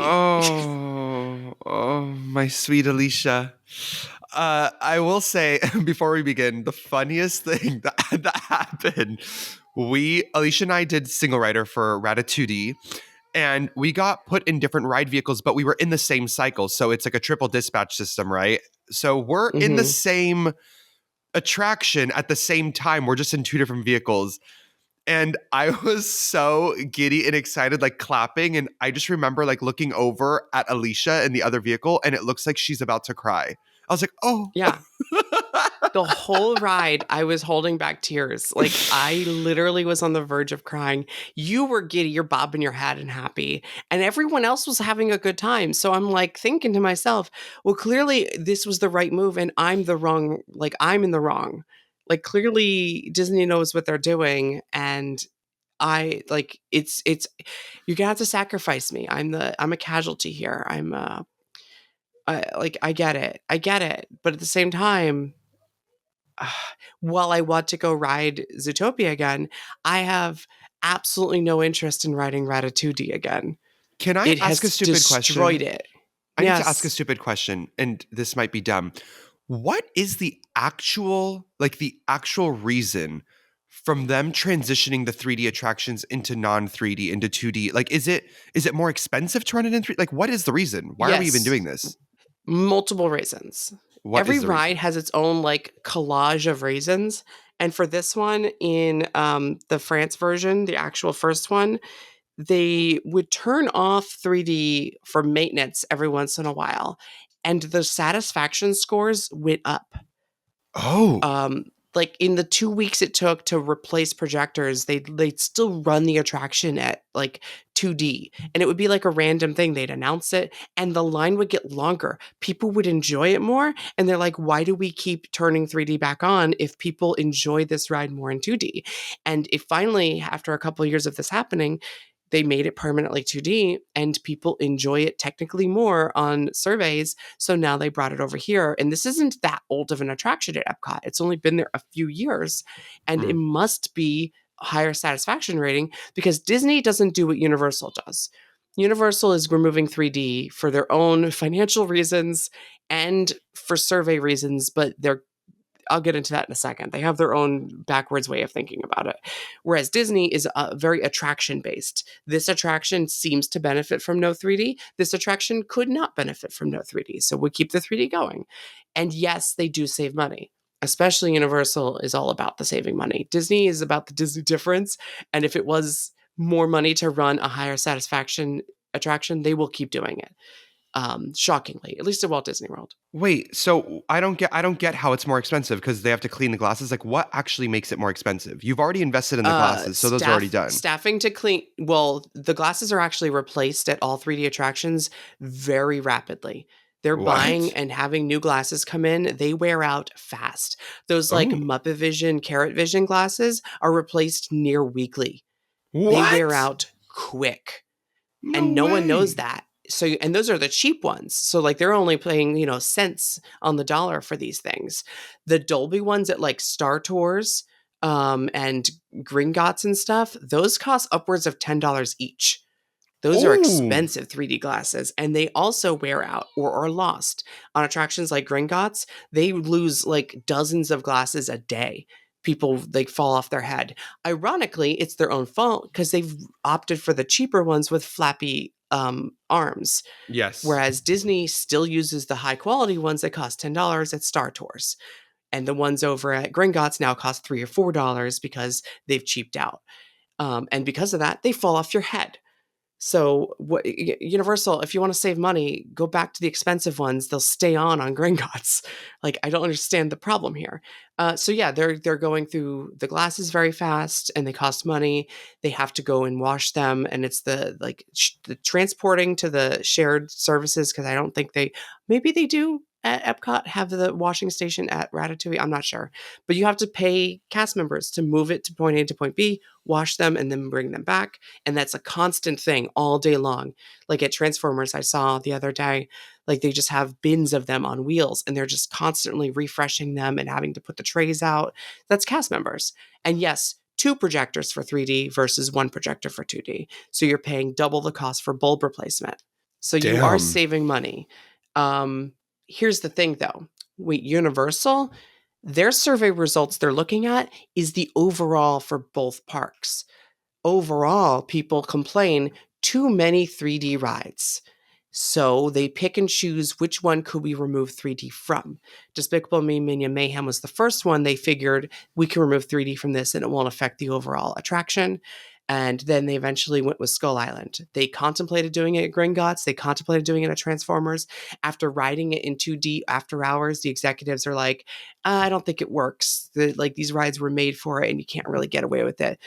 oh, my sweet Alicia. I will say before we begin, the funniest thing that happened. Alicia and I did single rider for Rata-2D, and we got put in different ride vehicles, but we were in the same cycle. So it's like a triple dispatch system, right? So we're in the Hmm. same attraction at the same time. We're just in two different vehicles. And I was so giddy and excited, like clapping. And I just remember like looking over at Alicia in the other vehicle, and it looks like she's about to cry. I was like, oh. Yeah. The whole ride, I was holding back tears. Like I literally was on the verge of crying. You were giddy, you're bobbing your head and happy, and everyone else was having a good time. So I'm like thinking to myself, well, clearly this was the right move, and I'm the wrong. Like I'm in the wrong. Like clearly Disney knows what they're doing, and I like it's you're gonna have to sacrifice me. I'm a casualty here. I get it. I get it. But at the same time, while I want to go ride Zootopia again, I have absolutely no interest in riding Rata-2D again. Can I It ask a has stupid destroyed question? it. I need to ask a Yes. stupid question, and this might be dumb. What is the actual reason from them transitioning the 3D attractions into non-3D, into 2D? Like, is it more expensive to run it in 3D? Like, what is the reason? Why are we even Yes. doing this? Multiple reasons. What Every is the ride reason? has its own like collage of reasons. And for this one in the France version, the actual first one, they would turn off 3D for maintenance every once in a while. And the satisfaction scores went up. Oh, um like in the 2 weeks it took to replace projectors, they'd still run the attraction at like 2D, and it would be like a random thing. They'd announce it and the line would get longer, people would enjoy it more, and they're like, why do we keep turning 3D back on if people enjoy this ride more in 2D? And it finally, after a couple of years of this happening, they made it permanently 2D, and people enjoy it technically more on surveys. So now they brought it over here. And this isn't that old of an attraction at Epcot. It's only been there a few years. And it mm, must be a higher satisfaction rating because Disney doesn't do what Universal does. Universal is removing 3D for their own financial reasons and for survey reasons, but I'll get into that in a second. They have their own backwards way of thinking about it. Whereas Disney is very attraction based. This attraction seems to benefit from no 3D. This attraction could not benefit from no 3D. So we keep the 3D going. And yes, they do save money. Especially Universal is all about the saving money. Disney is about the Disney difference. And if it was more money to run a higher satisfaction attraction, they will keep doing it. shockingly, at least at Walt Disney World. Wait, so I don't get how it's more expensive because they have to clean the glasses. Like, what actually makes it more expensive? You've already invested in the glasses, so those are already done. Staffing to clean. Well, the glasses are actually replaced at all 3D attractions very rapidly. They're buying What? and having new glasses come in. They wear out fast. Those like Oh, Muppet Vision, Carrot Vision glasses are replaced near weekly. They wear what? out quick, No and no one knows way. that. So, and those are the cheap ones. So, like, they're only paying, cents on the dollar for these things. The Dolby ones at like Star Tours, and Gringotts and stuff, those cost upwards of $10 each. Those are Oh, expensive 3D glasses, and they also wear out or are lost. On attractions like Gringotts, they lose like dozens of glasses a day. People like fall off their head. Ironically, it's their own fault because they've opted for the cheaper ones with flappy arms, yes. whereas Disney still uses the high quality ones that cost $10 at Star Tours, and the ones over at Gringotts now cost $3 or $4 because they've cheaped out. And because of that, they fall off your head. So, Universal, if you want to save money, go back to the expensive ones. They'll stay on Gringotts. Like, I don't understand the problem here. So yeah, they're going through the glasses very fast, and they cost money. They have to go and wash them, and it's the transporting to the shared services, because I don't think maybe they do at Epcot have the washing station at Ratatouille. I'm not sure, but you have to pay cast members to move it to point A to point B, wash them, and then bring them back. And that's a constant thing all day long. Like at Transformers, I saw the other day, like they just have bins of them on wheels, and they're just constantly refreshing them and having to put the trays out. That's cast members. And yes, two projectors for 3D versus one projector for 2D. So you're paying double the cost for bulb replacement. So you are Damn. saving money. Um, Here's the thing though. Wait, Universal, their survey results they're looking at is the overall for both parks. Overall, people complain too many 3D rides. So they pick and choose which one could we remove 3D from. Despicable Me Minion Mayhem was the first one. They figured we can remove 3D from this and it won't affect the overall attraction. And then they eventually went with Skull Island. They contemplated doing it at Gringotts. They contemplated doing it at Transformers. After riding it in 2D after hours, the executives are like, I don't think it works. Like these rides were made for it and you can't really get away with it.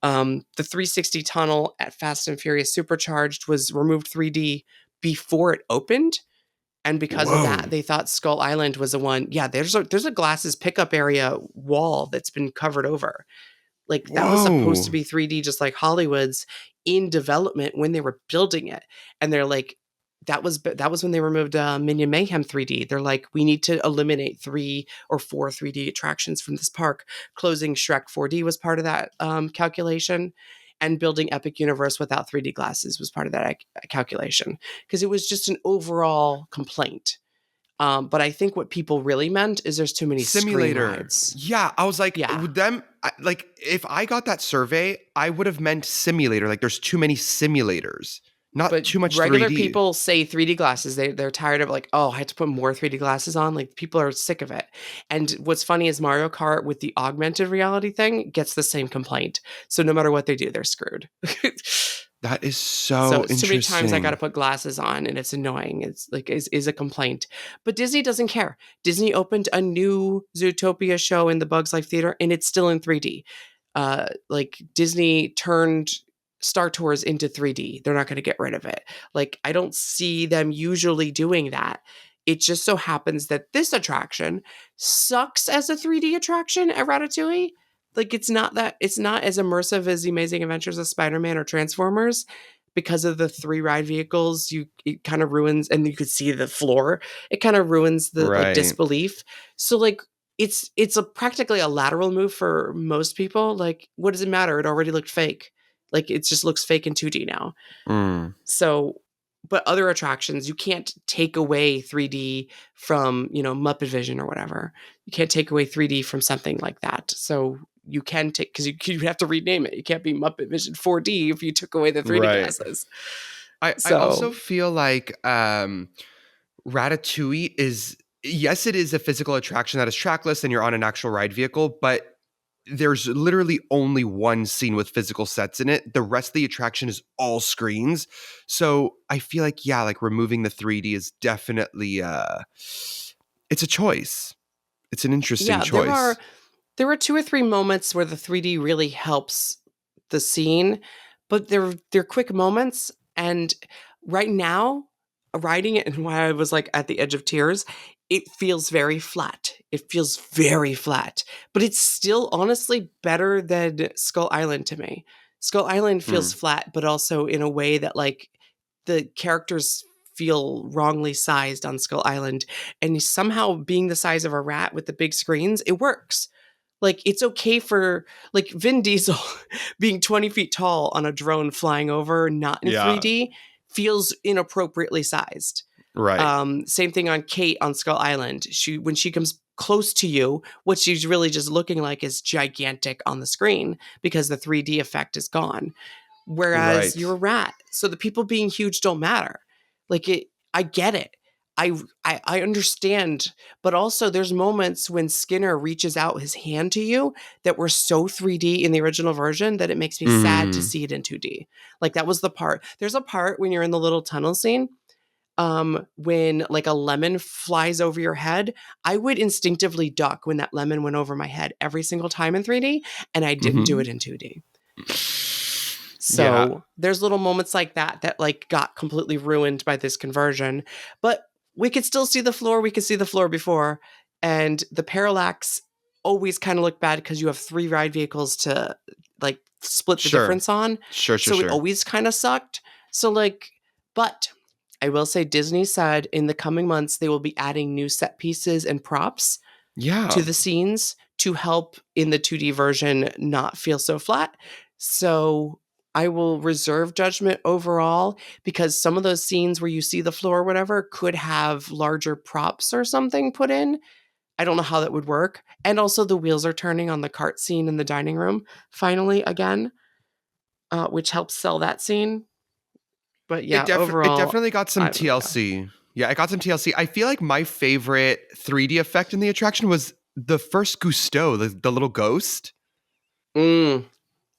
The 360 tunnel at Fast and Furious Supercharged was removed 3D before it opened. And because of that, Whoa. they thought Skull Island was the one. Yeah, there's a glasses pickup area wall that's been covered over. Like that was supposed to Whoa. be 3D, just like Hollywood's in development when they were building it. And they're like, that was when they removed Minion Mayhem 3D. They're like, we need to eliminate 3 or 4 3D attractions from this park. Closing Shrek 4D was part of that calculation, and building Epic Universe without 3D glasses was part of that calculation, because it was just an overall complaint. But I think what people really meant is there's too many screen Simulator. rides. Yeah, I was like, Yeah. with them, like, if I got that survey, I would have meant simulator. Like, there's too many simulators, not But too much regular 3D. people say 3D glasses. They're tired of like, oh, I had to put more 3D glasses on. Like people are sick of it. And what's funny is Mario Kart with the augmented reality thing gets the same complaint. So no matter what they do, they're screwed. That is So so it's too many times I got to interesting. put glasses on, and it's annoying. It's like is a complaint. But Disney doesn't care. Disney opened a new Zootopia show in the Bugs Life Theater, and it's still in 3D. Like Disney turned Star Tours into 3D. They're not going to get rid of it. Like I don't see them usually doing that. It just so happens that this attraction sucks as a 3D attraction at Ratatouille. Like it's not as immersive as the Amazing Adventures of Spider-Man or Transformers, because of the 3 ride vehicles. It kind of ruins, and you could see the floor. It kind of ruins the like Right. disbelief. So like it's a practically a lateral move for most people. Like what does it matter? It already looked fake. Like it just looks fake in 2D now. Mm. So, but other attractions, you can't take away 3D from, Muppet Vision or whatever. You can't take away 3D from something like that. So you can take, because you have to rename it. You can't be Muppet Vision 4D if you took away the 3D Right. glasses. I also So, feel like Ratatouille is, yes, it is a physical attraction that is trackless and you're on an actual ride vehicle, but there's literally only one scene with physical sets in it. The rest of the attraction is all screens. So I feel like, yeah, like removing the 3D is definitely it's a choice. It's an interesting Yeah, choice. there are 2 or 3 moments where the 3D really helps the scene, but they're quick moments, and right now, writing it and why I was, like, at the edge of tears, it feels very flat. It feels very flat, but it's still honestly better than Skull Island to me. Skull Island feels Hmm. flat, but also in a way that, like, the characters feel wrongly sized on Skull Island, and somehow being the size of a rat with the big screens, it works. Like, it's okay for, like, Vin Diesel being 20 feet tall on a drone flying over, not in Yeah. 3D, feels inappropriately sized. Right. Same thing on Kate on Skull Island. When she comes close to you, what she's really just looking like is gigantic on the screen because the 3D effect is gone. Whereas Right. you're a rat, so the people being huge don't matter. Like I get it. I understand, but also there's moments when Skinner reaches out his hand to you that were so 3D in the original version that it makes me sad to Mm. see it in 2D. Like that was the part. There's a part when you're in the little tunnel scene, when like a lemon flies over your head. I would instinctively duck when that lemon went over my head every single time in 3D, and I didn't do Hmm. it in 2D. Yeah. So there's little moments like that that like got completely ruined by this conversion. But we could still see the floor. We could see the floor before. And the parallax always kind of looked bad because you have 3 ride vehicles to like split the Sure. difference on. Sure. Sure. So it Sure. always kind of sucked. So like, but I will say Disney said in the coming months they will be adding new set pieces and props Yeah. to the scenes to help in the 2D version not feel so flat. So I will reserve judgment overall because some of those scenes where you see the floor or whatever could have larger props or something put in. I don't know how that would work. And also, the wheels are turning on the cart scene in the dining room finally again, which helps sell that scene. But yeah, It overall, definitely got some I don't know. Yeah. TLC. Yeah, I got some TLC. I feel like my favorite 3D effect in the attraction was the first Gusteau, the little ghost. Mm,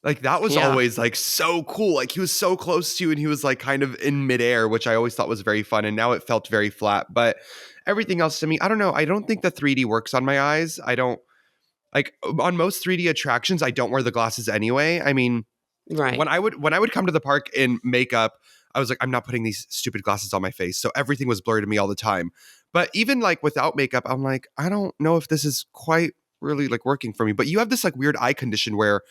Like that was yeah. always like so cool. Like he was so close to you and he was like kind of in midair, which I always thought was very fun. And now it felt very flat. But everything else to me, I don't know. I don't think the 3D works on my eyes. I don't like on most 3D attractions, I don't wear the glasses anyway. I mean, Right. when I would come to the park in makeup, I was like, I'm not putting these stupid glasses on my face. So everything was blurry to me all the time. But even like without makeup, I'm like, I don't know if this is quite really like working for me. But you have this like weird eye condition where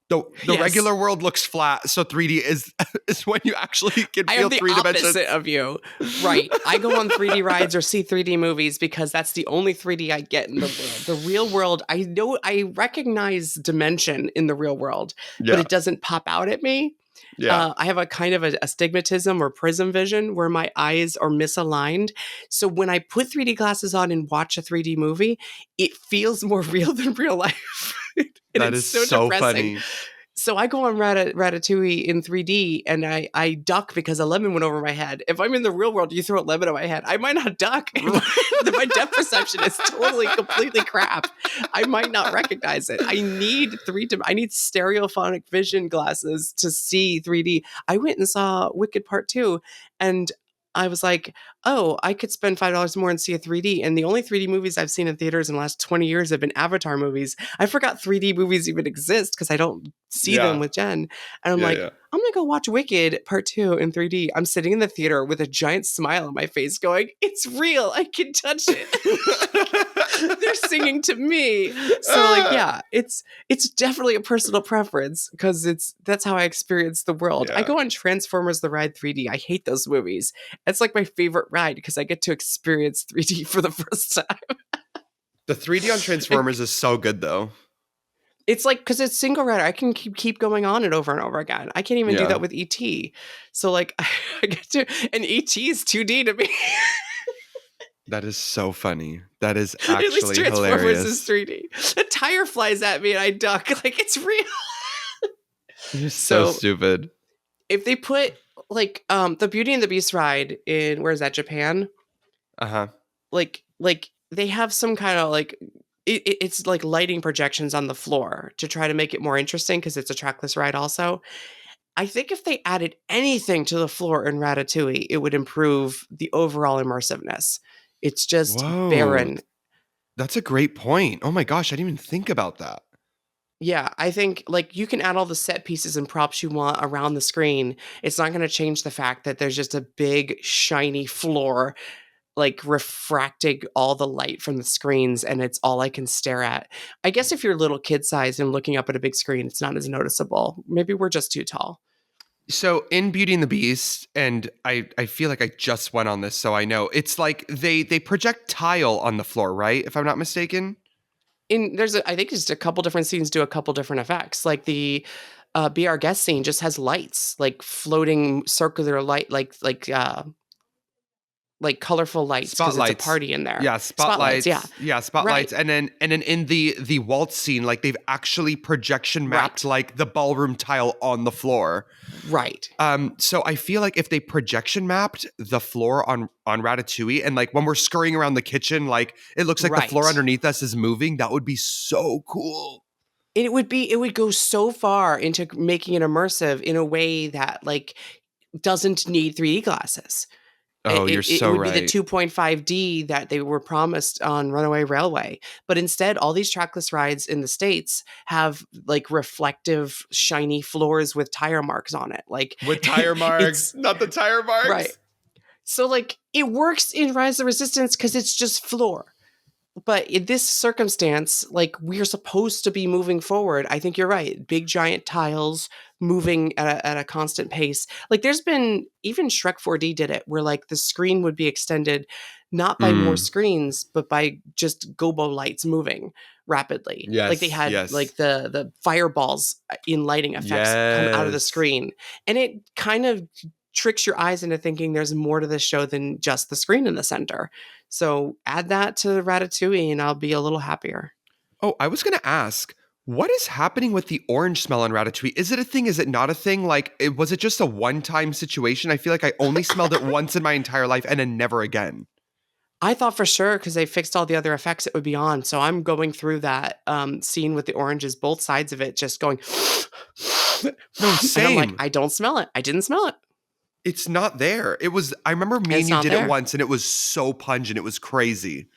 the Yes. regular world looks flat, so 3D is is when you actually can I feel am the three opposite dimensions. of you. Right. I go on 3D rides or see 3D movies because that's the only 3D I get in the world. The real world, I know I recognize dimension in the real world, but Yeah, it doesn't pop out at me. yeah. I have a kind of a astigmatism or prism vision where my eyes are misaligned. So when I put 3D glasses on and watch a 3D movie, it feels more real than real life. And That it's is so so depressing. funny. So I go on Ratatouille in 3D and I duck because a lemon went over my head. If I'm in the real world, you throw a lemon at my head, I might not duck. My depth perception is totally, completely crap. I might not recognize it. I need stereophonic vision glasses to see 3D. I went and saw Wicked Part 2 and I was like, oh, I could spend $5 more and see a 3D. And the only 3D movies I've seen in theaters in the last 20 years have been Avatar movies. I forgot 3D movies even exist because I don't see them Yeah, with Jen. And I'm yeah, like, yeah. I'm gonna go watch Wicked Part 2 in 3D. I'm sitting in the theater with a giant smile on my face, going, it's real. I can touch it. They're singing to me. So like, yeah, it's definitely a personal preference because that's how I experience the world. I Yeah. go on Transformers the Ride 3D. I hate those movies. It's like my favorite ride because I get to experience 3D for the first time. The 3D on Transformers is so good though. It's like because it's single rider, I can keep going on it over and over again. I can't even do Yeah. that with ET. So like I get to, and ET is 2D to me. That is so funny. That is At least actually Transformers is hilarious. 3D. A tire flies at me and I duck. Like it's real. You're so So stupid. if they put like the Beauty and the Beast ride in where is that, Japan? Uh-huh. Like they have some kind of like it's like lighting projections on the floor to try to make it more interesting because it's a trackless ride also. I think if they added anything to the floor in Ratatouille, it would improve the overall immersiveness. It's just Whoa, barren. that's a great point. Oh my gosh, I didn't even think about that. Yeah, I think like you can add all the set pieces and props you want around the screen. It's not going to change the fact that there's just a big shiny floor like refracting all the light from the screens and it's all I can stare at. I guess if you're little kid size and looking up at a big screen, it's not as noticeable. Maybe we're just too tall. So in Beauty and the Beast, and I feel like I just went on this, so I know it's like they project tile on the floor, right? If I'm not mistaken. I think just a couple different scenes do a couple different effects. Like the Be Our Guest scene just has lights, like floating circular light, like colorful lights because it's a Spotlights. party in there. Yeah, Spotlights, yeah. spotlights. Yeah, Right. spotlights. And then in the waltz scene, like they've actually projection mapped Right. like the ballroom tile on the floor. Right. So I feel like if they projection mapped the floor on Ratatouille and like when we're scurrying around the kitchen, like it looks like the floor Right. underneath us is moving, that would be so cool. It would go so far into making it immersive in a way that like doesn't need 3D glasses. Oh, you're It so would be the right. 2.5D that they were promised on Runaway Railway. But instead, all these trackless rides in the States have like reflective, shiny floors with tire marks on it. Like With tire marks, it's not the tire right. marks. So like it works in Rise of the Resistance because it's just floor. But in this circumstance, like we're supposed to be moving forward. I think you're right. Big giant tiles moving at a constant pace. Like there's been even Shrek 4D did it where like the screen would be extended not by more Mm, screens, but by just gobo lights moving rapidly. Like they yes, had yes, like the fireballs in lighting effects come out of the yes. screen. And it kind of tricks your eyes into thinking there's more to this show than just the screen in the center. So add that to Ratatouille and I'll be a little happier. Oh, I was gonna ask, what is happening with the orange smell on Ratatouille? Is it a thing? Is it not a thing? Like, was it just a one-time situation? I feel like I only smelled it once in my entire life and then never again. I thought for sure because they fixed all the other effects it would be on. So I'm going through that scene with the oranges, both sides of it, just going, No, and I'm like, same. I don't smell it. I didn't smell it. It's not there. It was. I remember me and It's you not did it there. once, and it was so pungent. It was crazy.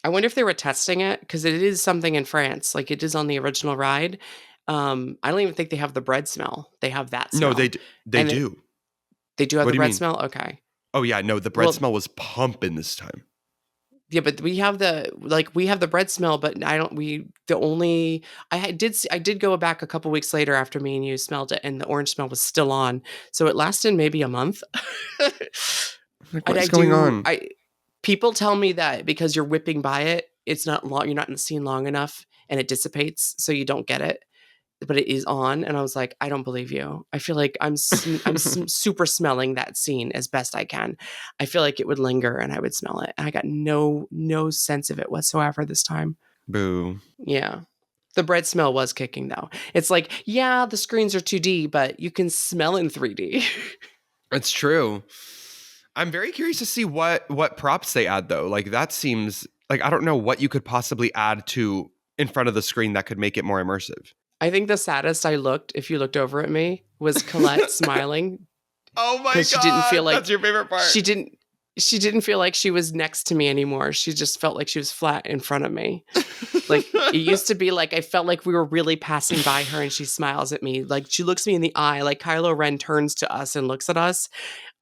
I wonder if they were testing it because it is something in France, like it is on the original ride. I don't even think they have the bread smell. They have that No, smell, they and do. they do have What the do you bread mean? smell. Okay, Oh yeah, no. The bread well, smell was pumping this time. yeah, but we have the bread smell, but I don't we the only I did go back a couple weeks later after me and you smelled it and the orange smell was still on. So it lasted maybe a month. Like, And what is going on? I people tell me that because you're whipping by it, it's not long you're not in the scene long enough and it dissipates so you don't get it. But it is on and I was like, I don't believe you. I feel like super smelling that scene as best I can. I feel like it would linger and I would smell it. And I got no sense of it whatsoever this time. Boo. Yeah. The bread smell was kicking though. It's like, yeah, the screens are 2D, but you can smell in 3D. It's true. I'm very curious to see what props they add though. Like that seems like I don't know what you could possibly add to in front of the screen that could make it more immersive. I think the saddest I looked, if you looked over at me, was Colette smiling Oh my because she didn't feel god, that's like your favorite part. she didn't she didn't feel like she was next to me anymore. She just felt like she was flat in front of me. Like it used to be like I felt like we were really passing by her and she smiles at me. Like she looks me in the eye. Like Kylo Ren turns to us and looks at us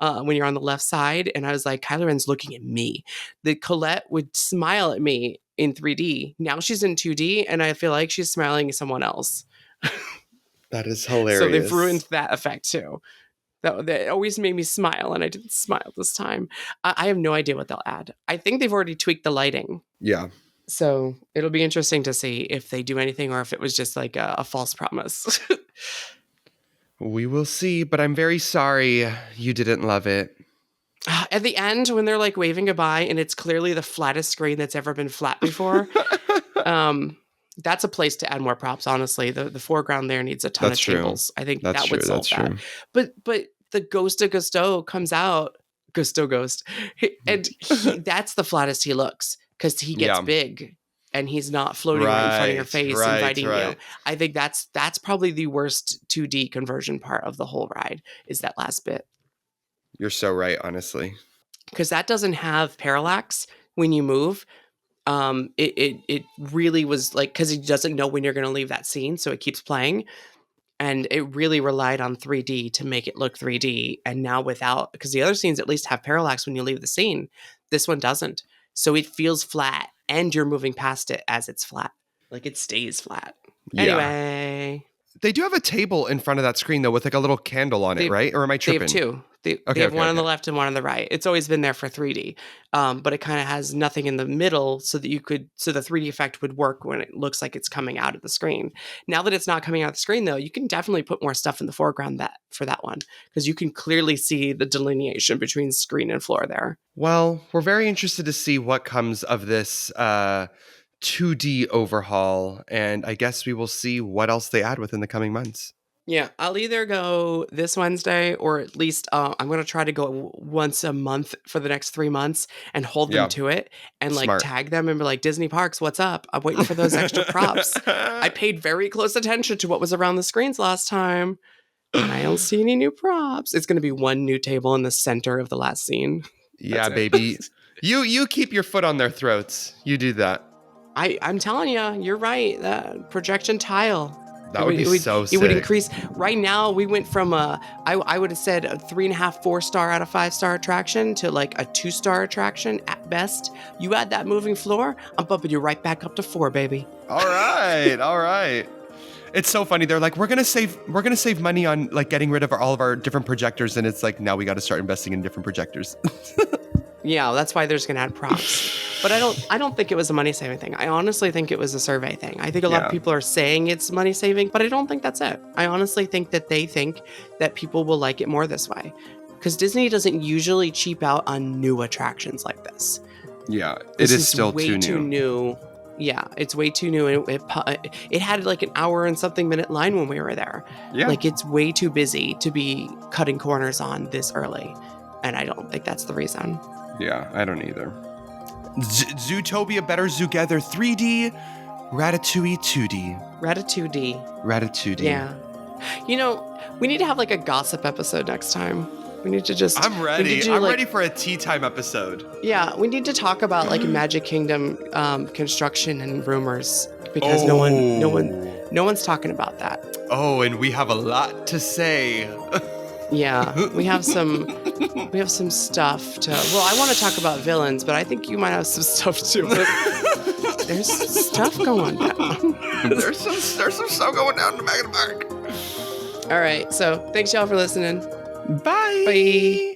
when you're on the left side. And I was like, Kylo Ren's looking at me. The Colette would smile at me in 3D. Now she's in 2D and I feel like she's smiling at someone else. That is So they've hilarious. ruined that effect too. That always made me smile, and I didn't smile this time. I have no idea what they'll add. I think they've already tweaked the lighting. Yeah. So it'll be interesting to see if they do anything or if it was just like a false promise. We will see, but I'm very sorry you didn't love it. At the end, when they're like waving goodbye and it's clearly the flattest screen that's ever been flat before, um, that's a place to add more props, honestly. The foreground there needs a ton of That's true. tables. I think That's that true. would That's solve that. true. But the Ghost of Gusteau comes out, Gusteau Ghost, and that's the flattest he looks because he gets Yeah. big. and he's not floating right in front of your face inviting you. Right. I think that's probably the worst 2D conversion part of the whole ride is that last bit. You're so right, honestly. Because that doesn't have parallax when you move. It really was like, because he doesn't know when you're going to leave that scene, so it keeps playing. And it really relied on 3D to make it look 3D. And now without, because the other scenes at least have parallax when you leave the scene, this one doesn't. So it feels flat, and you're moving past it as it's flat. Like it stays flat. Yeah. Anyway. They do have a table in front of that screen, though, with like a little candle on it, right? Or am I tripping? They have two. They have one on the left and one on the right. It's always been there for 3D, but it kind of has nothing in the middle so that so the 3D effect would work when it looks like it's coming out of the screen. Now that it's not coming out of the screen, though, you can definitely put more stuff in the foreground for that one, because you can clearly see the delineation between screen and floor there. Well, we're very interested to see what comes of this 2D overhaul, and I guess we will see what else they add within the coming months. Yeah, I'll either go this Wednesday, or at least I'm going to try to go once a month for the next 3 months and hold them to it and like tag them and be like, Disney Parks, what's up? I'm waiting for those extra props. I paid very close attention to what was around the screens last time, and I don't see any new props. It's going to be one new table in the center of the last scene. Yeah, baby. You keep your foot on their throats. You do that. I'm telling you, you're right. That projection tile. That would be so sick. It would increase. Right now, we went from I would have said a 3.5, 4-star out of 5-star attraction to like a 2-star attraction at best. You add that moving floor, I'm bumping you right back up to 4, baby. All right. It's so funny. They're like, we're gonna save money on like getting rid of all of our different projectors, and it's like now we got to start investing in different projectors. Yeah, that's why they're just gonna add props. But I don't think it was a money saving thing. I honestly think it was a survey thing. I think a lot of people are saying it's money saving, but I don't think that's it. I honestly think that they think that people will like it more this way, because Disney doesn't usually cheap out on new attractions like this. Yeah, it is still way too new. Yeah, it's way too new. It had like an hour and something minute line when we were there. Yeah, like it's way too busy to be cutting corners on this early, and I don't think that's the reason. Yeah, I don't either. Zootopia better Zoogether 3D, Ratatouille 2D. Rata-2D. Yeah. You know, we need to have like a gossip episode next time. We need to just... I'm ready. I'm ready for a tea time episode. Yeah, we need to talk about like Magic Kingdom construction and rumors, because no one's talking about that. Oh, and we have a lot to say. Yeah, we have some stuff to... Well, I want to talk about villains, but I think you might have some stuff too. There's stuff going down. There's some stuff going down in the back of the park. All right, so thanks y'all for listening. Bye. Bye.